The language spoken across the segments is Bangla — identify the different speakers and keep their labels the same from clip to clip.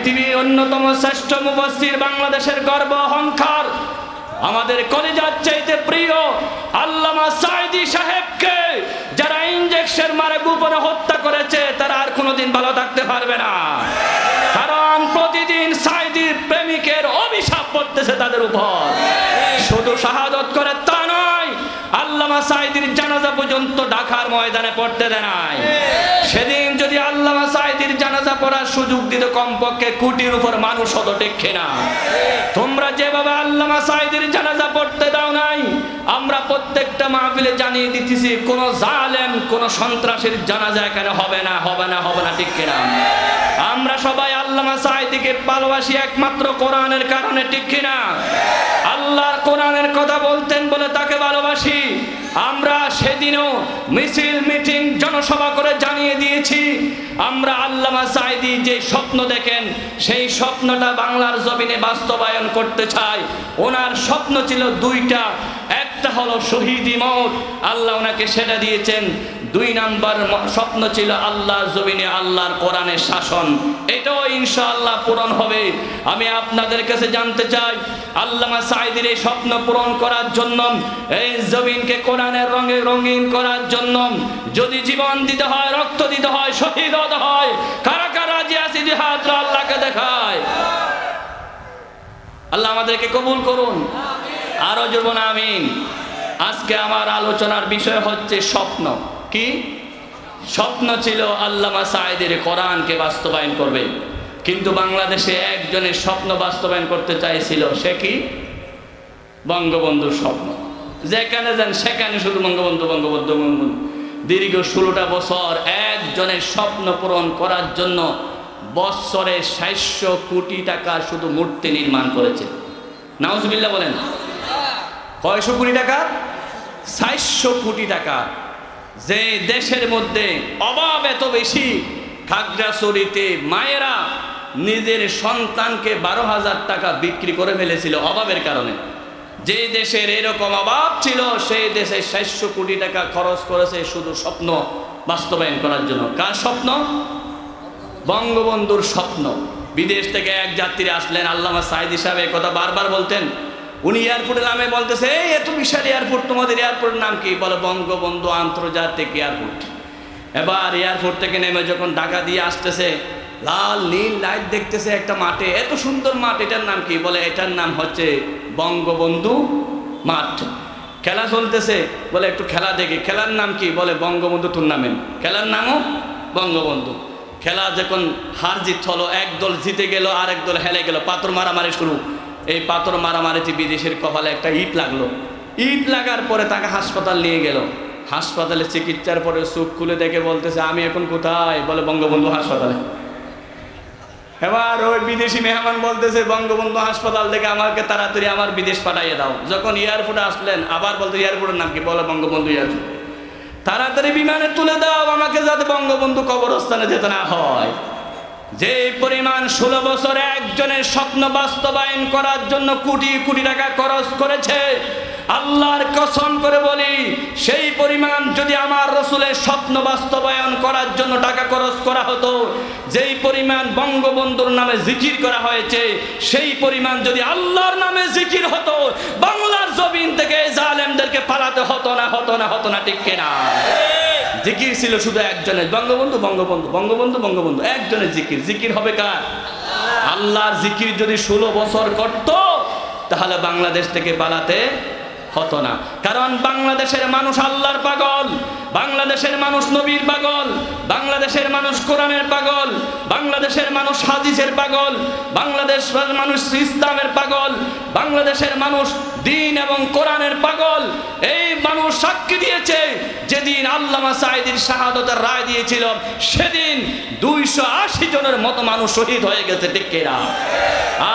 Speaker 1: পৃথিবীর অন্যতম শ্রেষ্ঠ মুফাসসির, বাংলাদেশের গর্ব অহংকার, আমাদের কলিজার চাইতে প্রিয় আল্লামা সাঈদী সাহেবকে যারা ইনজেকশন মারে গোপনে হত্যা করেছে তারা আর কোনোদিন ভালো থাকতে পারবে না। কারণ প্রতিদিন সাঈদীর প্রেমিকের অভিশাপ পড়তেছে তাদের উপর। শুধু শাহাদত করে তা নয়, আল্লামা সাঈদীর জানাজা পর্যন্ত ঢাকার ময়দানে পড়তে দেয় নাই। সেদিন যদি আল্লামা সাঈদীর জানাজা পড়ার সুযোগ দিত কমপক্ষে কোটির উপর মানুষ হতো, ঠিক কিনা? তোমরা যেভাবে আল্লামা সাঈদীর জানাজা পড়তে দাও নাই, আমরা প্রত্যেকটা মাহফিলে জানিয়ে দিতেছি কোন জালেম কোন সন্ত্রাসীর জানাজা এখানে হবে না, হবে না, হবে না, ঠিক কিনা? আমরা সবাই আল্লামা সাঈদীকে ভালোবাসি একমাত্র কোরআনের কারণে, ঠিক কিনা? আল্লাহর কোরআনের কথা বলতেন বলে তাকে ভালোবাসি। আমরা সেদিনও মিছিল মিটিং জনসভা করে জানিয়ে দিয়েছি আমরা আল্লামা সাঈদী যে স্বপ্ন দেখেন সেই স্বপ্নটা বাংলার জমিনে বাস্তবায়ন করতে চাই। ওনার স্বপ্ন ছিল দুইটা, একটা হলো শহীদি মওত, আল্লাহ ওনাকে সেটা দিয়েছেন। 2 নাম্বার স্বপ্ন ছিল আল্লাহর জমিনে আল্লাহর কোরআনের শাসন, এটাও ইনশাআল্লাহ পূরণ হবে। আমি আপনাদের কাছে জানতে চাই আল্লামা সাঈদীর এই স্বপ্ন পূরণ করার জন্য, এই জমিনকে কোরআনের রঙে রঙিন করার জন্য যদি জীবন দিতে হয়, রক্ত দিতে হয়, শহীদ হতে হয়, কারা কারা যে আছে জিহাদ আল্লাহকে দেখায়। আল্লাহ আমাদেরকে কবুল করুন, আরো জোরে বলুন আমিন। আজকে আমার আলোচনার বিষয় হচ্ছে স্বপ্ন। কি স্বপ্ন ছিল? আল্লামা সাঈদীর কোরআনকে বাস্তবায়ন করবে, কিন্তু বাংলাদেশে একজনের স্বপ্ন বাস্তবায়ন করতে চাইছিল, সে কি? বঙ্গবন্ধুর স্বপ্ন। যেখানে যান সেখানে শুধু বঙ্গবন্ধু, বঙ্গবন্ধু, বঙ্গবন্ধু। দীর্ঘ 16টা বছর একজনের স্বপ্ন পূরণ করার জন্য বছরে 600 কোটি টাকা শুধু মূর্তি নির্মাণ করেছে। নাউজুবিল্লাহ বলেন। কয়শো কোটি টাকা? 600 কোটি টাকা। যে দেশের মধ্যে অভাব এত বেশি, খাগড়াছড়িতে মায়েরা নিজের সন্তানকে 12,000 টাকা বিক্রি করে ফেলেছিল অভাবের কারণে। যে দেশের এরকম অভাব ছিল সেই দেশে 600 কোটি টাকা খরচ করেছে শুধু স্বপ্ন বাস্তবায়ন করার জন্য। কার স্বপ্ন? বঙ্গবন্ধুর স্বপ্ন। বিদেশ থেকে এক যাত্রী আসলেন, আল্লামা সাঈদী সাহেব এই কথা বারবার বলতেন। উনি এয়ারপোর্টের নামে বলতেছে, এই এত বিশাল এয়ারপোর্ট, তোমাদের এয়ারপোর্টের নাম কি? বলে বঙ্গবন্ধু আন্তর্জাতিক এয়ারপোর্ট। এবার এয়ারপোর্ট থেকে নেমে যখন ঢাকা দিয়ে আসতেছে, লাল নীল লাইট দেখতেছে একটা মাঠে, এত সুন্দর মাঠ, এটার নাম কি? বলে এটার নাম হচ্ছে বঙ্গবন্ধু মাঠ। খেলা চলতেছে, বলে একটু খেলা দেখি, খেলার নাম কি? বলে বঙ্গবন্ধু টুর্নামেন্ট, খেলার নামও বঙ্গবন্ধু। খেলা যখন হার জিত হলো, এক দল জিতে গেল আর এক দল হেরে গেল, পাথর মারামারি শুরু। এই পাথর মারামারিতে বিদেশের কপালে একটা ইট লাগলো। ইট লাগার পরে তাকে হাসপাতাল নিয়ে গেল। হাসপাতালে চিকিৎসার পরে চোখ খুলে দেখে বলতেছে, আমি এখন কোথায়? বলে বঙ্গবন্ধু হাসপাতালে। এবার ওই বিদেশি মেহমান বলতেছে, বঙ্গবন্ধু হাসপাতাল থেকে আমাকে তাড়াতাড়ি আমার বিদেশ পাঠাইয়ে দাও। যখন এয়ারপোর্টে আসলেন আবার বলতে, এয়ারপোর্টের নাম কি? বলে বঙ্গবন্ধু এয়ারপোর্ট। তাড়াতাড়ি বিমানে তুলে দাও আমাকে, যাতে বঙ্গবন্ধু কবরস্থানে যেতে না হয়। যে পরিমাণ 16 বছরে একজনের স্বপ্ন বাস্তবায়ন করার জন্য কোটি কোটি টাকা খরচ করেছে, আল্লাহর কসম করে বলি, সেই পরিমাণ যদি আমার রাসূলের স্বপ্ন বাস্তবায়ন করার জন্য টাকা খরচ করা হতো, যেই পরিমাণ বঙ্গবন্ধুর নামে জিকির করা হয়েছে, সেই পরিমাণ যদি আল্লাহর নামে জিকির হতো, বাংলার জমিন থেকে জালেমদেরকে পালাতে হতো না, হতো না, হতো না, ঠিক কিনা? জিকির ছিল শুধু একজনের, বঙ্গবন্ধু, বঙ্গবন্ধু, বঙ্গবন্ধু, বঙ্গবন্ধু, একজনের জিকির। জিকির হবে কার? আল্লাহর জিকির যদি 16 বছর করত তাহলে বাংলাদেশ থেকে পালাতে হতো না। কারণ বাংলাদেশের মানুষ আল্লাহর পাগল, বাংলাদেশের মানুষ নবীর পাগল, বাংলাদেশের মানুষ কোরআনের পাগল, বাংলাদেশের মানুষ হাদিসের পাগল, বাংলাদেশের মানুষ ইসলামের পাগল, বাংলাদেশের মানুষ দ্বীন এবং কোরআনের পাগল। এই মানুষ সাক্ষী দিয়েছে, যেদিন আল্লামা সাঈদীর শাহাদাতের রায় দিয়েছিল সেদিন 280 জনের মতো মানুষ শহীদ হয়ে গেছে, ঠিক কিনা?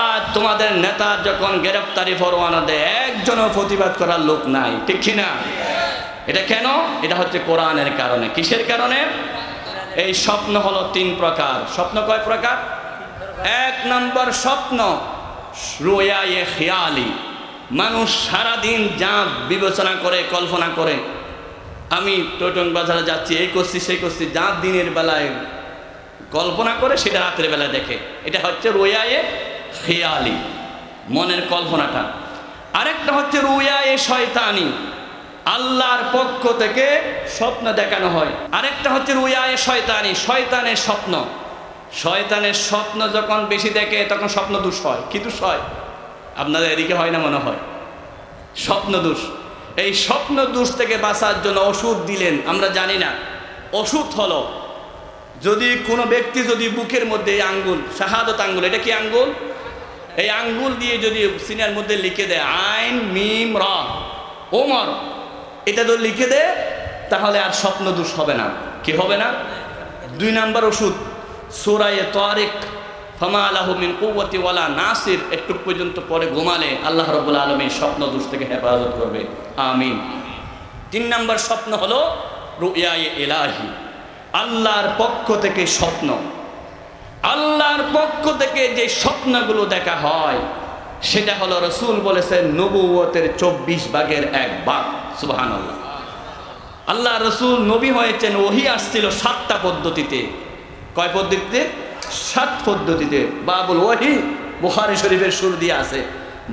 Speaker 1: আর তোমাদের নেতা যখন গ্রেফতারি পরোয়ানা দেয়, একজনও প্রতিবাদ করার লোক নাই, ঠিক কিনা? এটা কেন? এটা হচ্ছে কোরআনের কারণে। কিসের কারণে? এই স্বপ্ন হলো 3 প্রকার। স্বপ্ন কয় প্রকার? 1 নম্বর স্বপ্ন রুয়ায়ে খেয়ালি। মানুষ সারাদিন যা বিবেচনা করে, কল্পনা করে, আমি টোটন বাজারে যাচ্ছি, এই করছি, সেই করছি, যা দিনের বেলায় কল্পনা করে সেটা রাতের বেলা দেখে, এটা হচ্ছে রুয়ায়ে খেয়ালি, মনের কল্পনাটা। আরেকটা হচ্ছে রুয়ায়ে শয়তানি, আল্লাহর পক্ষ থেকে স্বপ্ন দেখানো হয়। আরেকটা হচ্ছে রুয়ায়ে শয়তানি, শয়তানের স্বপ্ন। শয়তানের স্বপ্ন যখন বেশি দেখে তখন স্বপ্ন দোষ হয়। কি দোষ হয়? আপনাদের এদিকে হয় না মনে হয়? স্বপ্ন দোষ। এই স্বপ্ন দোষ থেকে বাঁচার জন্য ওষুধ দিলেন, আমরা জানি না। ওষুধ হলো, যদি কোনো ব্যক্তি যদি বুকের মধ্যে এই আঙ্গুল, শাহাদত আঙ্গুল, এটা কি আঙ্গুল? এই আঙ্গুল দিয়ে যদি সিনার মধ্যে লিখে দেয় আইন মিম র ওমর, এটা তো লিখে দেয়, তাহলে আর স্বপ্ন দোষ হবে না। কি হবে না? 2 নাম্বার ওষুধ সূরায়ে তারিক, ফামা লাহু মিন কুওয়াতি ওয়ালা নাসির, একটু পর্যন্ত পরে ঘুমালে আল্লাহ রাব্বুল আলামিন স্বপ্ন দোষ থেকে হেফাজত করবে, আমিন। 3 নাম্বার স্বপ্ন হলো রুয়ায়ে ইলাহি, আল্লাহর পক্ষ থেকে স্বপ্ন। আল্লাহর পক্ষ থেকে যে স্বপ্নগুলো দেখা হয় সেটা হলো, রাসূল বলেছেন, নবুয়তের 24 ভাগের 1 ভাগ। সুবহানাল্লাহ। আল্লাহ রাসূল নবী হয়েছেন, ওহী আসছিল 7টা পদ্ধতিতে। কয় পদ্ধতিতে? 7 পদ্ধতিতে। বাবুল ওহী বুখারী শরীফের শুরু দিয়ে আছে,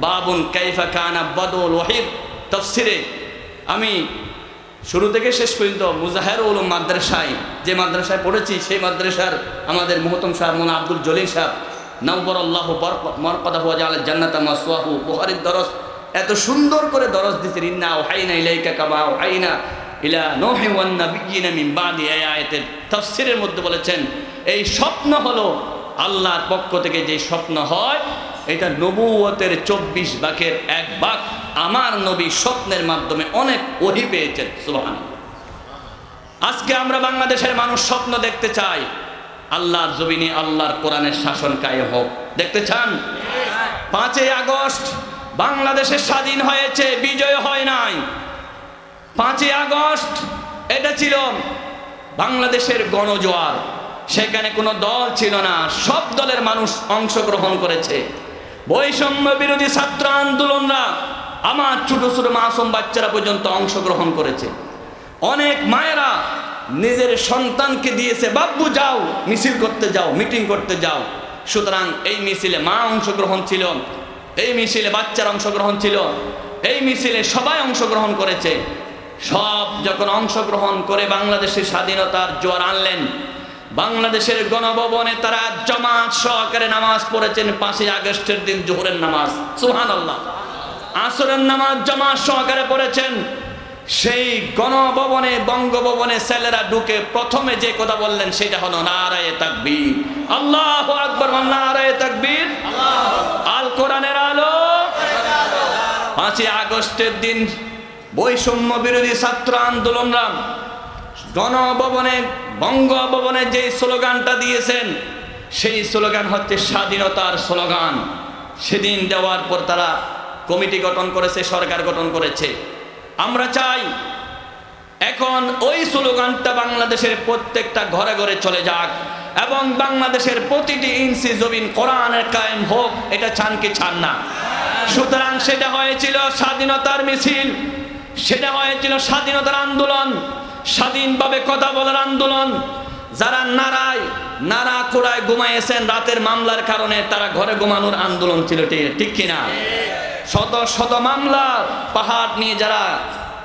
Speaker 1: বাবুন কাইফা কানা বাদুল ওহীর তাফসিরে। আমি শুরু থেকে শেষ পর্যন্ত মুজাহির উলুম মাদ্রাসায়, যে মাদ্রাসায় পড়েছি, সেই মাদ্রাসার আমাদের মুহতম সাহেব মোনা আব্দুল জলিল সাহেব নাওয়ারাল্লাহু মারকাদাহু ওয়া জাআলা জান্নাতা মাসওয়াহু, বুখারীর দরস এত সুন্দর করে দরস দিতেন। ইন্না ওয়াহাইনা ইলাইকা কামা ওয়াহাইনা ইলা নূহি ওয়ান নাবিয়্যিনা মিন বাদি, এই আয়াতের তাফসীরের মধ্যে বলেছেন এই স্বপ্ন হলো আল্লাহর পক্ষ থেকে যে স্বপ্ন হয়, এটা নবুয়তের 24 ভাগের 1 ভাগ। আমার নবী স্বপ্নের মাধ্যমে অনেক ওহী পেয়েছেন। সুবহানাল্লাহ। আজকে আমরা বাংলাদেশের মানুষ স্বপ্ন দেখতে চাই, আল্লাহর জমিনে আল্লাহর কোরআনের শাসন কায়েম হোক। দেখতে চান? 5ই আগস্ট বাংলাদেশে স্বাধীন হয়েছে, বিজয় হয় নাই। 5ই আগস্ট এটা ছিল বাংলাদেশের গণজোয়ার, সেখানে কোনো দল ছিল না, সব দলের মানুষ অংশগ্রহণ করেছে। বৈষম্য বিরোধী ছাত্র আন্দোলনরা, আমার ছোট ছোট মাসুম বাচ্চারা পর্যন্ত অংশগ্রহণ করেছে। অনেক মায়েরা নিজের সন্তানকে দিয়েছে, বাব্বু যাও মিছিল করতে যাও, মিটিং করতে যাও। সুতরাং এই মিছিলে মা অংশগ্রহণ ছিল, এই মিছিলে বাচ্চার অংশগ্রহণ ছিল, এই মিছিলে সবাই অংশগ্রহণ করেছে। সব যখন অংশগ্রহণ করে বাংলাদেশের স্বাধীনতার জোয়ার আনলেন, বাংলাদেশের গণভবনে তারা জামাত সহকারে নামাজ পড়েছেন। 5ই আগস্টের দিন জোহরের নামাজ, সুবহানাল্লাহ, আসরের নামাজ জামাত সহকারে পড়েছেন। সেই গণভবনে, বঙ্গভবনে ছেলেরা ঢুকে প্রথমে যে কথা বললেন সেটা হলো নারায়ে তাকবীর, আল্লাহু আকবার, নারায়ে তাকবীর, আল কোরআনের আলো। 5ই আগস্টের দিন বৈষম্য বিরোধী ছাত্র আন্দোলনরা গণভবনে, বঙ্গভবনে যে স্লোগানটা দিয়েছেন, সেই স্লোগান হচ্ছে স্বাধীনতার স্লোগান। সেদিন দেওয়ার পর তারা কমিটি গঠন করেছে, সরকার গঠন করেছে। আমরা চাই এখন ওই স্লোগানটা বাংলাদেশের প্রত্যেকটা ঘরে ঘরে চলে যাক এবং বাংলাদেশের প্রতিটি ইঞ্চি জমিন কোরআনের কায়েম হোক। এটা চান কি চান না? সুতরাং সেটা হয়েছিল স্বাধীনতার মিছিল, সেটা হয়েছিল স্বাধীনতার আন্দোলন, স্বাধীনভাবে কথা বলার আন্দোলন। যারা নারা কোড়ায় ঘুমাইয়েছেন রাতের মামলার কারণে, তারা ঘরে ঘুমানোর আন্দোলন ছিল, ঠিক কিনা? শত শত মামলা, পাহাড় নিয়ে যারা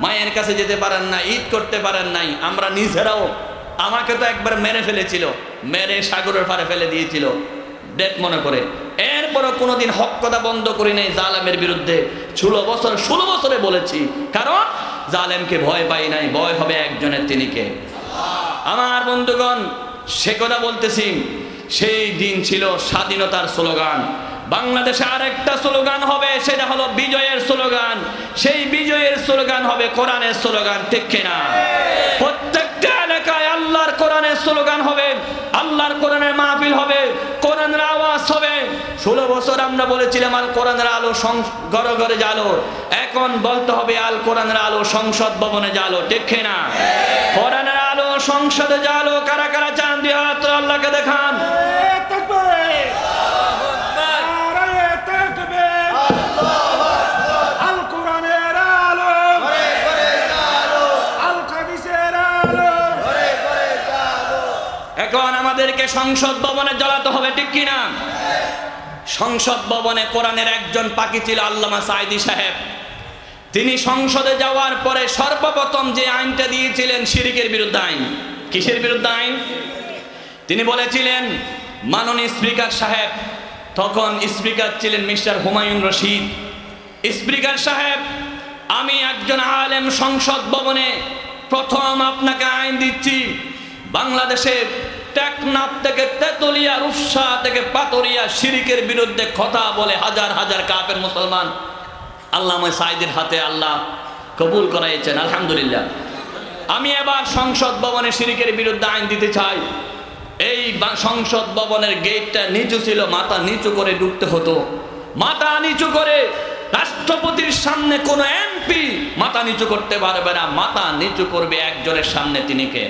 Speaker 1: মায়ের কাছে যেতে পারেন না, ঈদ করতে পারেন নাই, আমরা নিজেরাও, আমাকে তো একবার মেরে ফেলেছিল, মেরে সাগরের পাড়ে ফেলে দিয়েছিল ডেট মনে করে। এরপরও কোনোদিন হক কথা বন্ধ করি নাই জালেমের বিরুদ্ধে। 16 বছরে বলেছি, কারণ জালেমকে ভয় পাই নাই, ভয় হবে একজনের, তিনি কে? আমার বন্ধুগণ, সে কথা বলতেছি, সেই দিন ছিল স্বাধীনতার স্লোগান। বাংলাদেশে আরেকটা স্লোগান হবে, সেটা হলো বিজয়ের স্লোগান। সেই বিজয়ের স্লোগান হবে কোরআনের স্লোগান, ঠিক কিনা? প্রত্যেকটা এলাকায় আল্লাহর কোরআনের স্লোগান হবে, আল্লাহর কোরআনের মাহফিল হবে, কোরআনের আওয়াজ হবে। 16 বছর আমরা বলেছিলাম আল কোরআনের আলো ঘরে ঘরে জালো, এখন বলতে হবে আল কোরআনের আলো সংসদ ভবনে জালো, ঠিক কিনা? কোরআনের আলো সংসদে জালো। কারা কারা চান দিয়ে হাত আল্লাহকে দেখান। এখন আমাদেরকে আমাদেরকে সংসদ ভবনে জ্বলাতে হবে, ঠিক কিনা? সংসদ ভবনে কোরআনের একজন পাখি ছিল আল্লামা সাঈদী সাহেব। তিনি সংসদে যাওয়ার পরে সর্বপ্রথম যে আইনটা দিয়েছিলেন শিরকের বিরুদ্ধে আইন। কিসের বিরুদ্ধে আইন? তিনি বলেছিলেন, মাননীয় স্পিকার সাহেব, তখন স্পিকার ছিলেন মিস্টার হুমায়ুন রশিদ, স্পিকার সাহেব, আমি একজন আলেম, সংসদ ভবনে প্রথম আপনাকে আইন দিচ্ছি, বাংলাদেশের টেকনাফ থেকে তেতুলিয়া, রূপসা থেকে পাতুরিয়া শিরকের বিরুদ্ধে কথা বলে হাজার হাজার কাফের মুসলমান আল্লামা সাঈদীর হাতে আল্লাহ কবুল করাইছেন, আলহামদুলিল্লাহ। আমি এবার সংসদ ভবনে শিরকের বিরুদ্ধে আইন দিতে চাই। এই সংসদ ভবনের গেটটা নিচু ছিল, মাথা নিচু করে ঢুকতে হতো। মাথা নিচু করে রাষ্ট্রপতির সামনে কোনো এমপি মাথা নিচু করতে পারবে না, মাথা নিচু করবে একজনের সামনে, তিনি কে?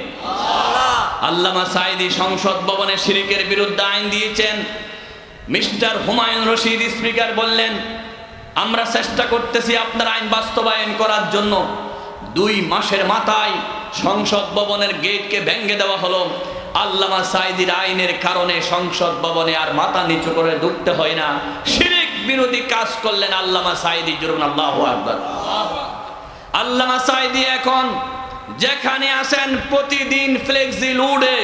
Speaker 1: আল্লামা সাঈদী সংসদ ভবনে শিরকের বিরুদ্ধে আইন দিয়েছেন। মিস্টার হুমায়ুন রশিদ স্পিকার বললেন, আমরা চেষ্টা করতেছি আপনার আইন বাস্তবায়ন করার জন্য। 2 মাসের মাথায় সংসদ ভবনের গেটকে ভেঙে দেওয়া হলো। আল্লামা সাঈদীর আইনের কারণে সংসদ ভবনে আর মাথা নিচু করে ঢুকতে হয় না। শিরক বিরোধী কাজ করলেন আল্লামা সাঈদী, জুরুন আল্লাহু আকবার। আল্লামা সাঈদী এখন যেখানে আসেন প্রতিদিন ফ্লেক্সি উড়ে,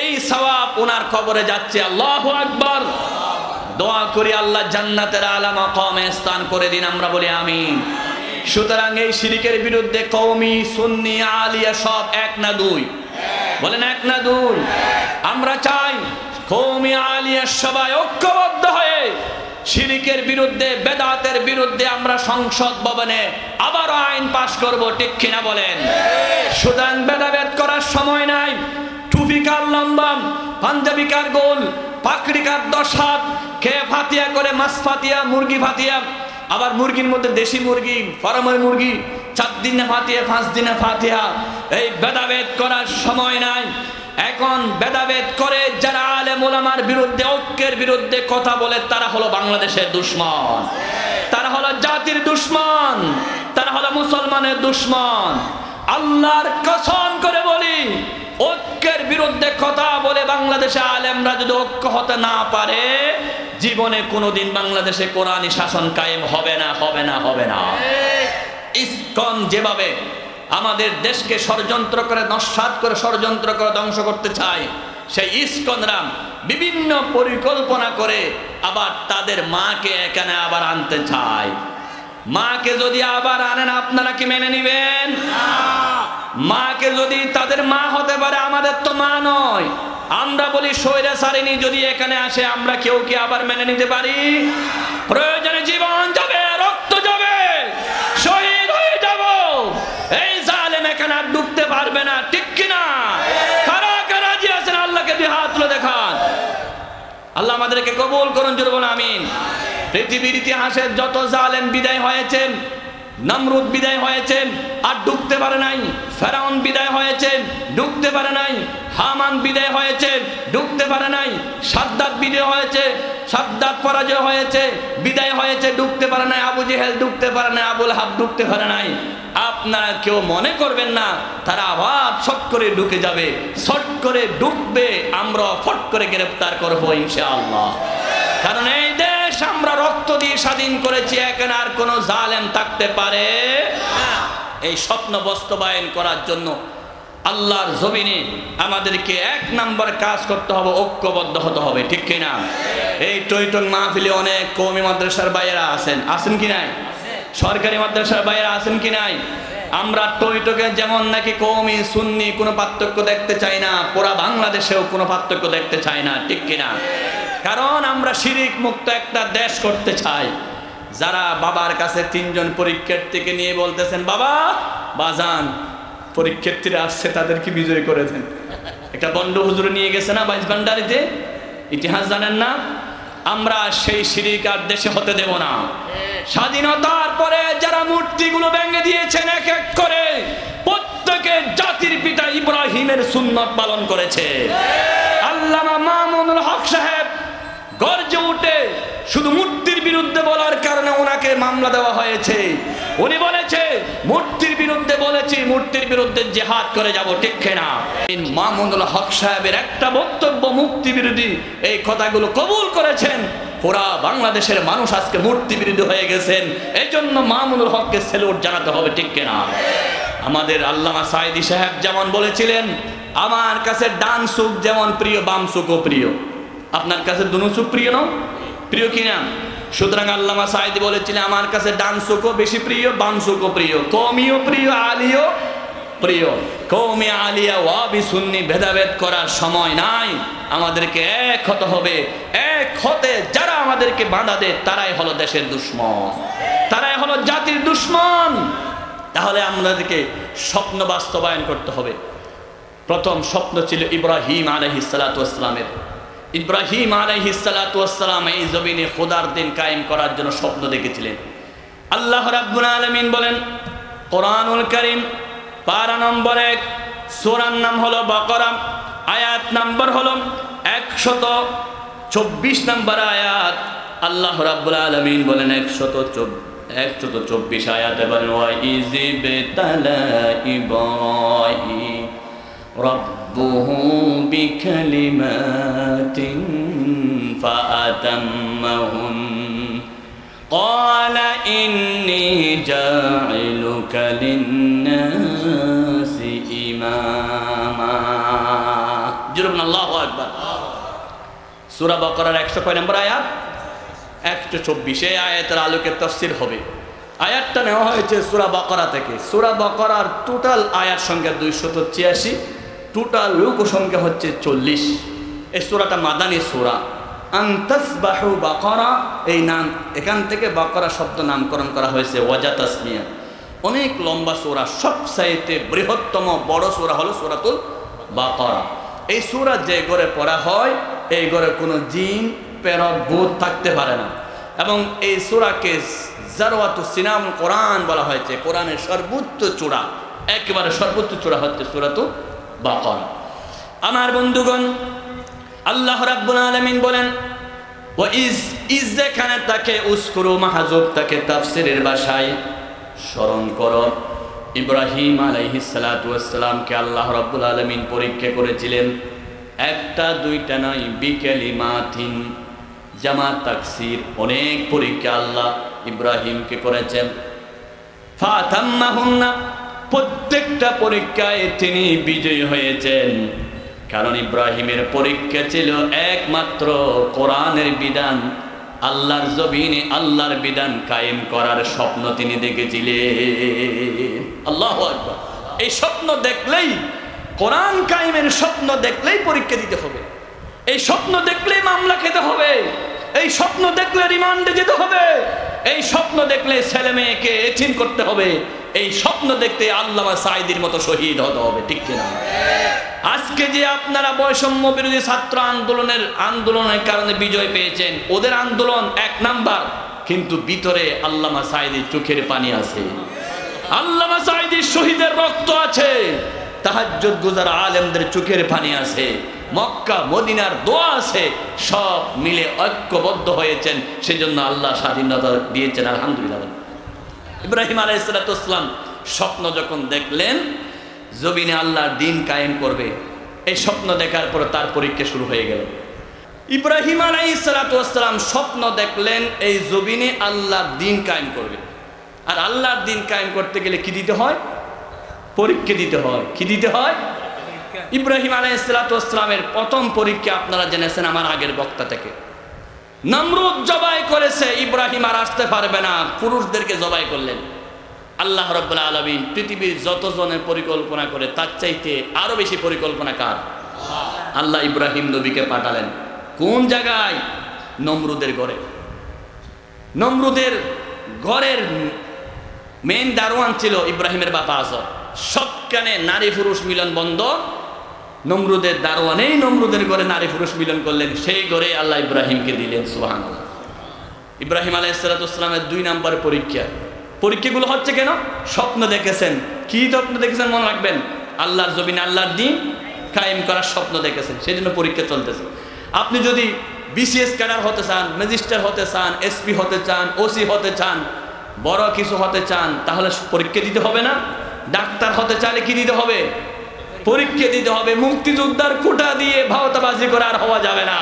Speaker 1: এই সওয়াব ওনার কবরে যাচ্ছে, আল্লাহু আকবার। দোয়া করি আল্লাহ জান্নাতের আলা মাকামে স্থান করে দিন, আমরা বলি আমিন। সুতরাং এই শিরকের বিরুদ্ধে কওমি, সুন্নি, আলিয়া সব এক না দুই? বলেন এক না দুই? আমরা চাই কওমি, আলিয়া সবাই ঐক্যবদ্ধ হয়ে শিরকের বিরুদ্ধে, বেদাতের বিরুদ্ধে আমরা সংসদ ভবনে আবারও আইন পাশ করব, ঠিক কিনা বলেন? সুতরাং ভেদাভেদ করার সময় নাই। টুপি কার লম্বা, পাঞ্জাবি কার গোল, পাকড়ি কার 10 হাত, কে ফাতিয়া করে, মাছ ফাতিয়া, মুরগি ফাতিয়া, আবার মুরগির মধ্যে দেশি মুরগি, ফার্মের মুরগি, 4 দিনে ফাতিয়া, 5 দিনে ফাতিয়া। এই ভেদাভেদ করার সময় নাই। এখন ভেদাভেদ করে যারা আলেম ওলামার বিরুদ্ধে, ঐক্যের বিরুদ্ধে কথা বলে, তারা হলো বাংলাদেশের দুশমন, তারা হলো জাতির দুশমন, তারা হলো মুসলমানের দুশমন। আল্লাহর কসম করে বলি, ঐক্যের বিরুদ্ধে কথা বলে বাংলাদেশে আলেমরা যদি ঐক্য হতে না পারে, জীবনে কোনোদিন বাংলাদেশে কোরআনী শাসন কায়েম হবে না, হবে না, হবে না। ইসকন যেভাবে আমাদের দেশকে ষড়যন্ত্র করে, নস্যাৎ করে, ষড়যন্ত্র করে ধ্বংস করতে চায়, সেই ইসকনরা বিভিন্ন পরিকল্পনা করে আবার তাদের মাকে এখানে আবার আনতে চায়। মাকে যদি আবার আনেন, আপনারা কি মেনে নিবেন? মাকে যদি তাদের মা হতে পারে, আমাদের তো মা নয়। আমরা বলি স্বৈরাচারিণী যদি এখানে আসে, আমরা কেউ কি আবার মেনে নিতে পারি? প্রয়োজনে জীবন যাবে, রক্ত যাবে, শহীদ হয়ে যাব, এই জালেম এখানে আর ঢুকতে পারবে না, ঠিক কিনা? কারা কারা রাজি আছেন আল্লাহকে 2 হাত তুলে দেখান। আল্লাহ আমাদেরকে কবুল করুন, জোরে বলুন আমিন। পৃথিবীর ইতিহাসে যত জালেম বিদায় হয়েছেন, নমরুদ বিদায় হয়েছেন আর ঢুকতে পারে নাই, ফেরাউন বিদায় হয়েছেন, ঢুকতে পারে নাই, হামান বিদায় হয়েছে, ঢুকতে পারে নাই, সাদ্দাত বিদায় হয়েছে, সাদ্দাত পরাজয় হয়েছে, বিদায় হয়েছে, ঢুকতে পারে নাই, আবু জেহেল ঢুকতে পারে নাই, আবুল হাব ঢুকতে পারে নাই। আপনারা কেউ মনে করবেন না তারা আবার ছট করে ঢুকে যাবে, ছট করে ঢুকবে, আমরা ফট করে গ্রেফতার করবো ইনশাআল্লাহ। কারণ এই দেশ আমরা রক্ত দিয়ে স্বাধীন করেছি, এখানে আর কোনো জালেম থাকতে পারে না। এই স্বপ্ন বাস্তবায়ন করার জন্য আল্লাহর জমিনে আমাদেরকে 1 নম্বর কাজ করতে হবে, ঐক্যবদ্ধ হতে হবে, ঠিক কিনা? এই টইটং মাহফিলে অনেক কওমি মাদ্রাসার ভাইয়েরা আছেন, আছেন কি নাই? সরকারি মাদ্রাসার ভাইয়েরা আছেন কি নাই? আমরা টইটকে যেমন নাকি কওমি, সুন্নি কোনো পার্থক্য দেখতে চাই না, পুরা বাংলাদেশেও কোনো পার্থক্য দেখতে চাই না, ঠিক কিনা? কারণ আমরা শিরিক মুক্ত একটা দেশ করতে চাই। যারা বাবার কাছে 3 জন পরীক্ষার্থীকে নিয়ে বলতেছেন, বাবা বাজান পরীক্ষার্থীরা আসছে, তাদেরকে বিজয় করে দেন। একটা বন্ড হুজুর নিয়ে গেছে না বাইশবান্ডারিতে, ইতিহাস জানেন না? আমরা সেই শিরিক আর দেশে হতে দেব না। স্বাধীনতার পরে যারা মূর্তিগুলো ভেঙে দিয়েছেন এক এক করে, প্রত্যেকে জাতির পিতা ইব্রাহিমের সুন্নত পালন করেছে। আল্লামা মামুনুল হক সাহেব গর্জে উঠে শুধু মূর্তির বিরুদ্ধে বলার কারণে ওনাকে মামলা দেওয়া হয়েছে। উনি বলেছে মূর্তির বিরুদ্ধে বলে বলেছি মূর্তির বিরুদ্ধে জিহাদ করে যাব, ঠিক কিনা? মামুনুল হক সাহেবের একটা বক্তব্য মুক্তি বিরোধী, এই কথাগুলো কবুল করেছেন। পুরা বাংলাদেশের মানুষ আজকে মূর্তি বিরোধী হয়ে গেছেন। এই জন্য মামুনুল হককে স্যালুট জানাতে হবে, ঠিক কিনা? আমাদের আল্লামা সাঈদী সাহেব যেমন বলেছিলেন, আমার কাছে ডান চোখ যেমন প্রিয়, বাম চোখও প্রিয়। আপনার কাছে দুনো চোখ প্রিয় না? প্রিয় কিনা? সুতরাং আল্লামা সাঈদী বলেছিলেন, আমার কাছে ডান চোখও বেশি প্রিয়, বাম চোখও প্রিয়, কওমিও প্রিয়, আলিও প্রিয়। কওমি, আলিয়া, ওয়াহাবি, সুন্নি ভেদাভেদ করার সময় নাই। আমাদেরকে এক হতে হবে। এক হতে যারা আমাদেরকে বাধা দেয় তারাই হলো দেশের দুশ্মন, তারাই হলো জাতির দুশ্মন। তাহলে আমাদেরকে স্বপ্ন বাস্তবায়ন করতে হবে। প্রথম স্বপ্ন ছিল ইব্রাহিম আলাইহিস সালাতু ওয়াস সালামের। ইব্রাহিম আলাইহিস সালাতু ওয়াস সালাম এই জমিনে খোদার দিন কায়েম করার জন্য স্বপ্ন দেখেছিলেন। আল্লাহ রাব্বুল আলামিন বলেন কোরআনুল কারীম পারা নম্বর 1, সূরার নাম হলো বাকারা, আয়াত নাম্বার হলো 124 নম্বর আয়াত। আল্লাহ রাব্বুল আলামিন বলেন 124 আয়াতে বলেন, ওয়া ইযিবতালা ইব্রাহিম রাব্বুহু বিকালিমাতিন ফাআতাম্মাহুন ক্বালা ইন্নী জা'iলুকা লিন-নাসি ইমামা। জুরুন আল্লাহু আকবার। সূরা বাকারার 100 নম্বর আয়াত 124। এই আয়াতের আলোকে তাফসীর হবে। আয়াতটা নেওয়া হয়েছে সূরা বাকারা থেকে। সূরা বাকারার টোটাল আয়াত সংখ্যা 286, টোটাল রুকু সংখ্যা হচ্ছে 40। এই সূরাটা মাদানী সূরা। আনতাসবাহু বাকারা, এই নাম এখান থেকে বাকারা শব্দ নামকরণ করা হয়েছে ওয়াজা তাসমিয়া। অনেক লম্বা সূরা, সবচাইতে বৃহত্তম বড় সূরা হলো সূরাতুল বাকারা। এই সূরা যে ঘরে পড়া হয় এই ঘরে কোনো জিন প্রেরক ভূত থাকতে পারে না। এবং এই সূরাকে জারওয়াতুস সিনামুল কোরআন বলা হয়েছে। কোরআনের সর্বোচ্চ চূড়া, একেবারে সর্বোচ্চ চূড়া হচ্ছে সূরাতুল বাকারা। আমার বন্ধুগণ, আল্লাহ রাব্বুল আলামিন বলেন ওয়া ইজ যেখানে তাকে উসকুরু মাহজুব, তাকে তাফসীরের ভাষায় স্মরণ করো। ইব্রাহিম আলাইহিস সালাতু ওয়াস সালামকে আল্লাহ রাব্বুল আলামিন পরীক্ষা করেছিলেন। একটা দুইটা নয়, বিকালিমাতিন, জামাত তাকসির, অনেক পরীক্ষা আল্লাহ ইব্রাহিমকে করেছেন। ফাতাম্মাহুন্না, প্রত্যেকটা পরীক্ষায় তিনি বিজয়ী হয়েছেন। কারণ ইব্রাহিমের পরীক্ষা ছিল একমাত্র কোরআনের বিধান, আল্লাহর জমিনে আল্লাহর বিধান কায়েম করার স্বপ্ন তিনি দেখেছিলেন। আল্লাহু আকবার। এই স্বপ্ন দেখলেই, কোরআন কায়েমের স্বপ্ন দেখলেই পরীক্ষা দিতে হবে। এই স্বপ্ন দেখলেই মামলা খেতে হবে। এই স্বপ্ন দেখলে রিমান্ডে যেতে হবে। এই স্বপ্ন দেখলে ছেলে মেয়েকে এতিম করতে হবে। এই স্বপ্ন দেখতে আল্লামা সাঈদীর মতো শহীদ হতে হবে, ঠিক কিনা? আজকে যে আপনারা বৈষম্য বিরোধী ছাত্র আন্দোলনের কারণে বিজয় পেয়েছেন, ওদের আন্দোলন 1 নাম্বার, কিন্তু ভিতরে আল্লামা সাঈদীর চোখের পানি আছে, আল্লামা সাঈদীর শহীদের রক্ত আছে, তাহাজ্জুদ গুজার আলেমদের চোখের পানি আছে, মক্কা মদিনার দোয়া আছে। সব মিলে ঐক্যবদ্ধ হয়েছেন, সেজন্য আল্লাহ স্বাধীনতা দিয়েছেন, আলহামদুলিল্লাহ। ইব্রাহিম আলাইহিস সালাতু ওয়াস সালাম স্বপ্ন যখন দেখলেন জমিনে আল্লাহর দ্বীন কায়েম করবে, এই স্বপ্ন দেখার পর তার পরীক্ষা শুরু হয়ে গেল। ইব্রাহিম আলাইহিস সালাতু ওয়াস সালাম স্বপ্ন দেখলেন এই জমিনে আল্লাহর দ্বীন কায়েম করবে। আর আল্লাহর দ্বীন কায়েম করতে গেলে কি দিতে হয়? পরীক্ষা দিতে হয়। কি দিতে হয়? ইব্রাহিম আলাইহিস সালাতু ওয়াস সালামের প্রথম পরীক্ষা আপনারা জেনেছেন আমার আগের বক্তা থেকে। নমরুদ জবাই করেছে, ইব্রাহিম আর আসতে পারবে না, পুরুষদেরকে জবাই করলেন। আল্লাহ রাব্বুল আলামিন পৃথিবীর যতজনের পরিকল্পনা করে তার চাইতে আরো বেশি পরিকল্পনা কার? আল্লাহ ইব্রাহিম নবীকে পাঠালেন কোন জায়গায়? নমরুদের ঘরে। নমরুদের ঘরের মেন দারোয়ান ছিল ইব্রাহিমের বাবা আজর। সবখানে নারী পুরুষ মিলন বন্ধ। নমরুদের দারোয়ানেই নমরুদের ঘরে নারী পুরুষ মিলন করলেন, সেই ঘরে আল্লাহ ইব্রাহিমকে দিলেন। সুবহানাল্লাহ। ইব্রাহিম আলাইহিস সালাতু ওয়াস সালামের 2 নম্বর পরীক্ষা। পরীক্ষাগুলো হচ্ছে কেন? স্বপ্ন দেখেছেন। কি স্বপ্ন দেখেছেন মনে রাখবেন? আল্লাহর জমিনে আল্লাহর দ্বীন কায়েম করার স্বপ্ন দেখেছেন, সেই জন্য পরীক্ষা চলতেছে। আপনি যদি বিসিএস ক্যাডার হতে চান, ম্যাজিস্ট্রেট হতে চান, এসপি হতে চান, ওসি হতে চান, বড় কিছু হতে চান, তাহলে পরীক্ষা দিতে হবে না? ডাক্তার হতে চাইলে কি দিতে হবে? পরীক্ষা দিতে হবে। মুক্তিযোদ্ধার কোটা দিয়ে ভাওতাবাজি করে আর হওয়া যাবে না,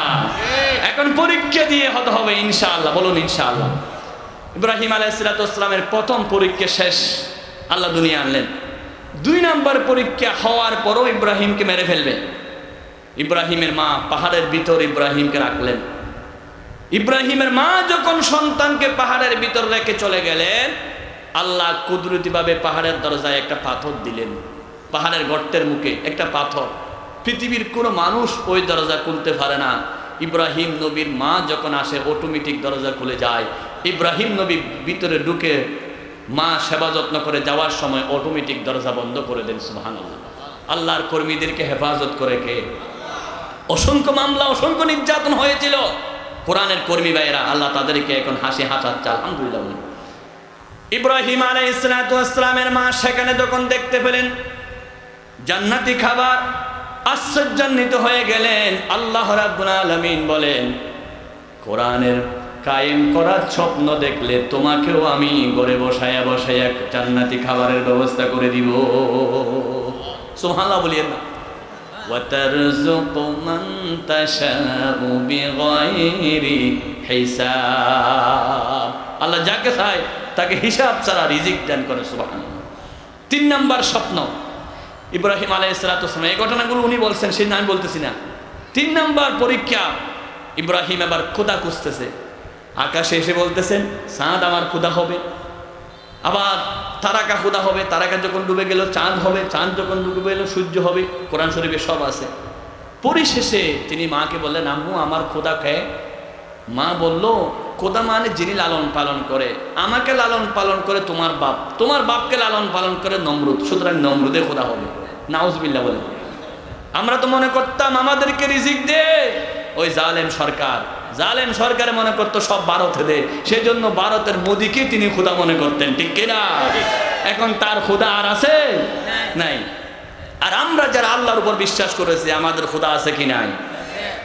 Speaker 1: এখন পরীক্ষা দিয়ে হতে হবে ইনশাআল্লাহ। বলুন ইনশাআল্লাহ। ইব্রাহিম আলাইহিস সালামের প্রথম পরীক্ষা শেষ, আল্লাহ দুনিয়া আনলেন। 2 নম্বর পরীক্ষা হওয়ার পরও ইব্রাহিমকে মেরে ফেলবে। ইব্রাহিমের মা পাহাড়ের ভিতর ইব্রাহিমকে রাখলেন। ইব্রাহিমের মা যখন সন্তানকে পাহাড়ের ভিতর রেখে চলে গেলেন, আল্লাহ কুদরতিভাবে পাহাড়ের দরজায় একটা পাথর দিলেন। পাহাড়ের গর্তের মুখে একটা পাথর, পৃথিবীর কোনো মানুষ ওই দরজা খুলতে পারে না। ইব্রাহিম নবীর মা যখন আসে অটোমেটিক দরজা খুলে যায়। ইব্রাহিম নবী ভিতরে ঢুকে মা সেবা যত্ন করে যাওয়ার সময় অটোমেটিক দরজা বন্ধ করে দেন। সুবহানাল্লাহ। আল্লাহর কর্মীদেরকে হেফাজত করে কে? অসংখ্য মামলা, অসংখ্য নির্যাতন হয়েছিল। কোরআনের কর্মী ভাইয়েরা, আল্লাহ তাদেরকে এখন হাসি হাসাচ্ছে, আলহামদুলিল্লাহ। ইব্রাহিম আলাইহিস সালামের মা সেখানে যখন দেখতে পেলেন জান্নাতি খাবার, আশ্চর্যান্বিত হয়ে গেলেন। আল্লাহ রাব্বুল আলামিন বলেন, কোরআনের কায়েম করার স্বপ্ন দেখলে তোমাকেও আমি ঘরে বসায়া বসায়া জান্নাতি খাবারের ব্যবস্থা করে দিব। সুবহানাল্লাহ বলিয়েন না। ওয়াতারযুকু মান তাশাউ বিগাইরি হিসাব। আল্লাহ যাকে চায় তাকে হিসাব ছাড়া রিজিক দান করে। সুবহানাল্লাহ। 3 নম্বর স্বপ্ন ইব্রাহিম আলাইহিস সালাম, এই ঘটনাগুলো উনি বলছেন, সেটা আমি বলতেছি না। 3 নম্বর পরীক্ষা, ইব্রাহিম এবার খোদা খুঁজতেছে। আকাশে এসে বলতেছেন চাঁদ আমার খোদা হবে, আবার তারাকা খোদা হবে। তারাকা যখন ডুবে গেল চাঁদ হবে, চাঁদ যখন ডুবে গেল সূর্য হবে। কোরআন শরীফে সব আছে। পরিশেষে তিনি মাকে বললেন, আম্মু আমার খোদা কে? মা বলল, খোদা মানে যিনি লালন পালন করে। আমাকে লালন পালন করে তোমার বাপ, তোমার বাপকে লালন পালন করে নমরুদ, সুতরাং নমরুদে খোদা হবে। নাউজুবিল্লাহ বলে। আমরা তো মনে করতাম আমাদেরকে রিজিক দে ওই জালেম সরকার। জালেম সরকারে মনে করতো সব ভারতে দে, সেজন্য ভারতের মোদিকে তিনি খোদা মনে করতেন, ঠিক কিনা? এখন তার খোদা আর আছে নাই। আর আমরা যারা আল্লাহর উপর বিশ্বাস করেছি, আমাদের খোদা আছে কি নাই?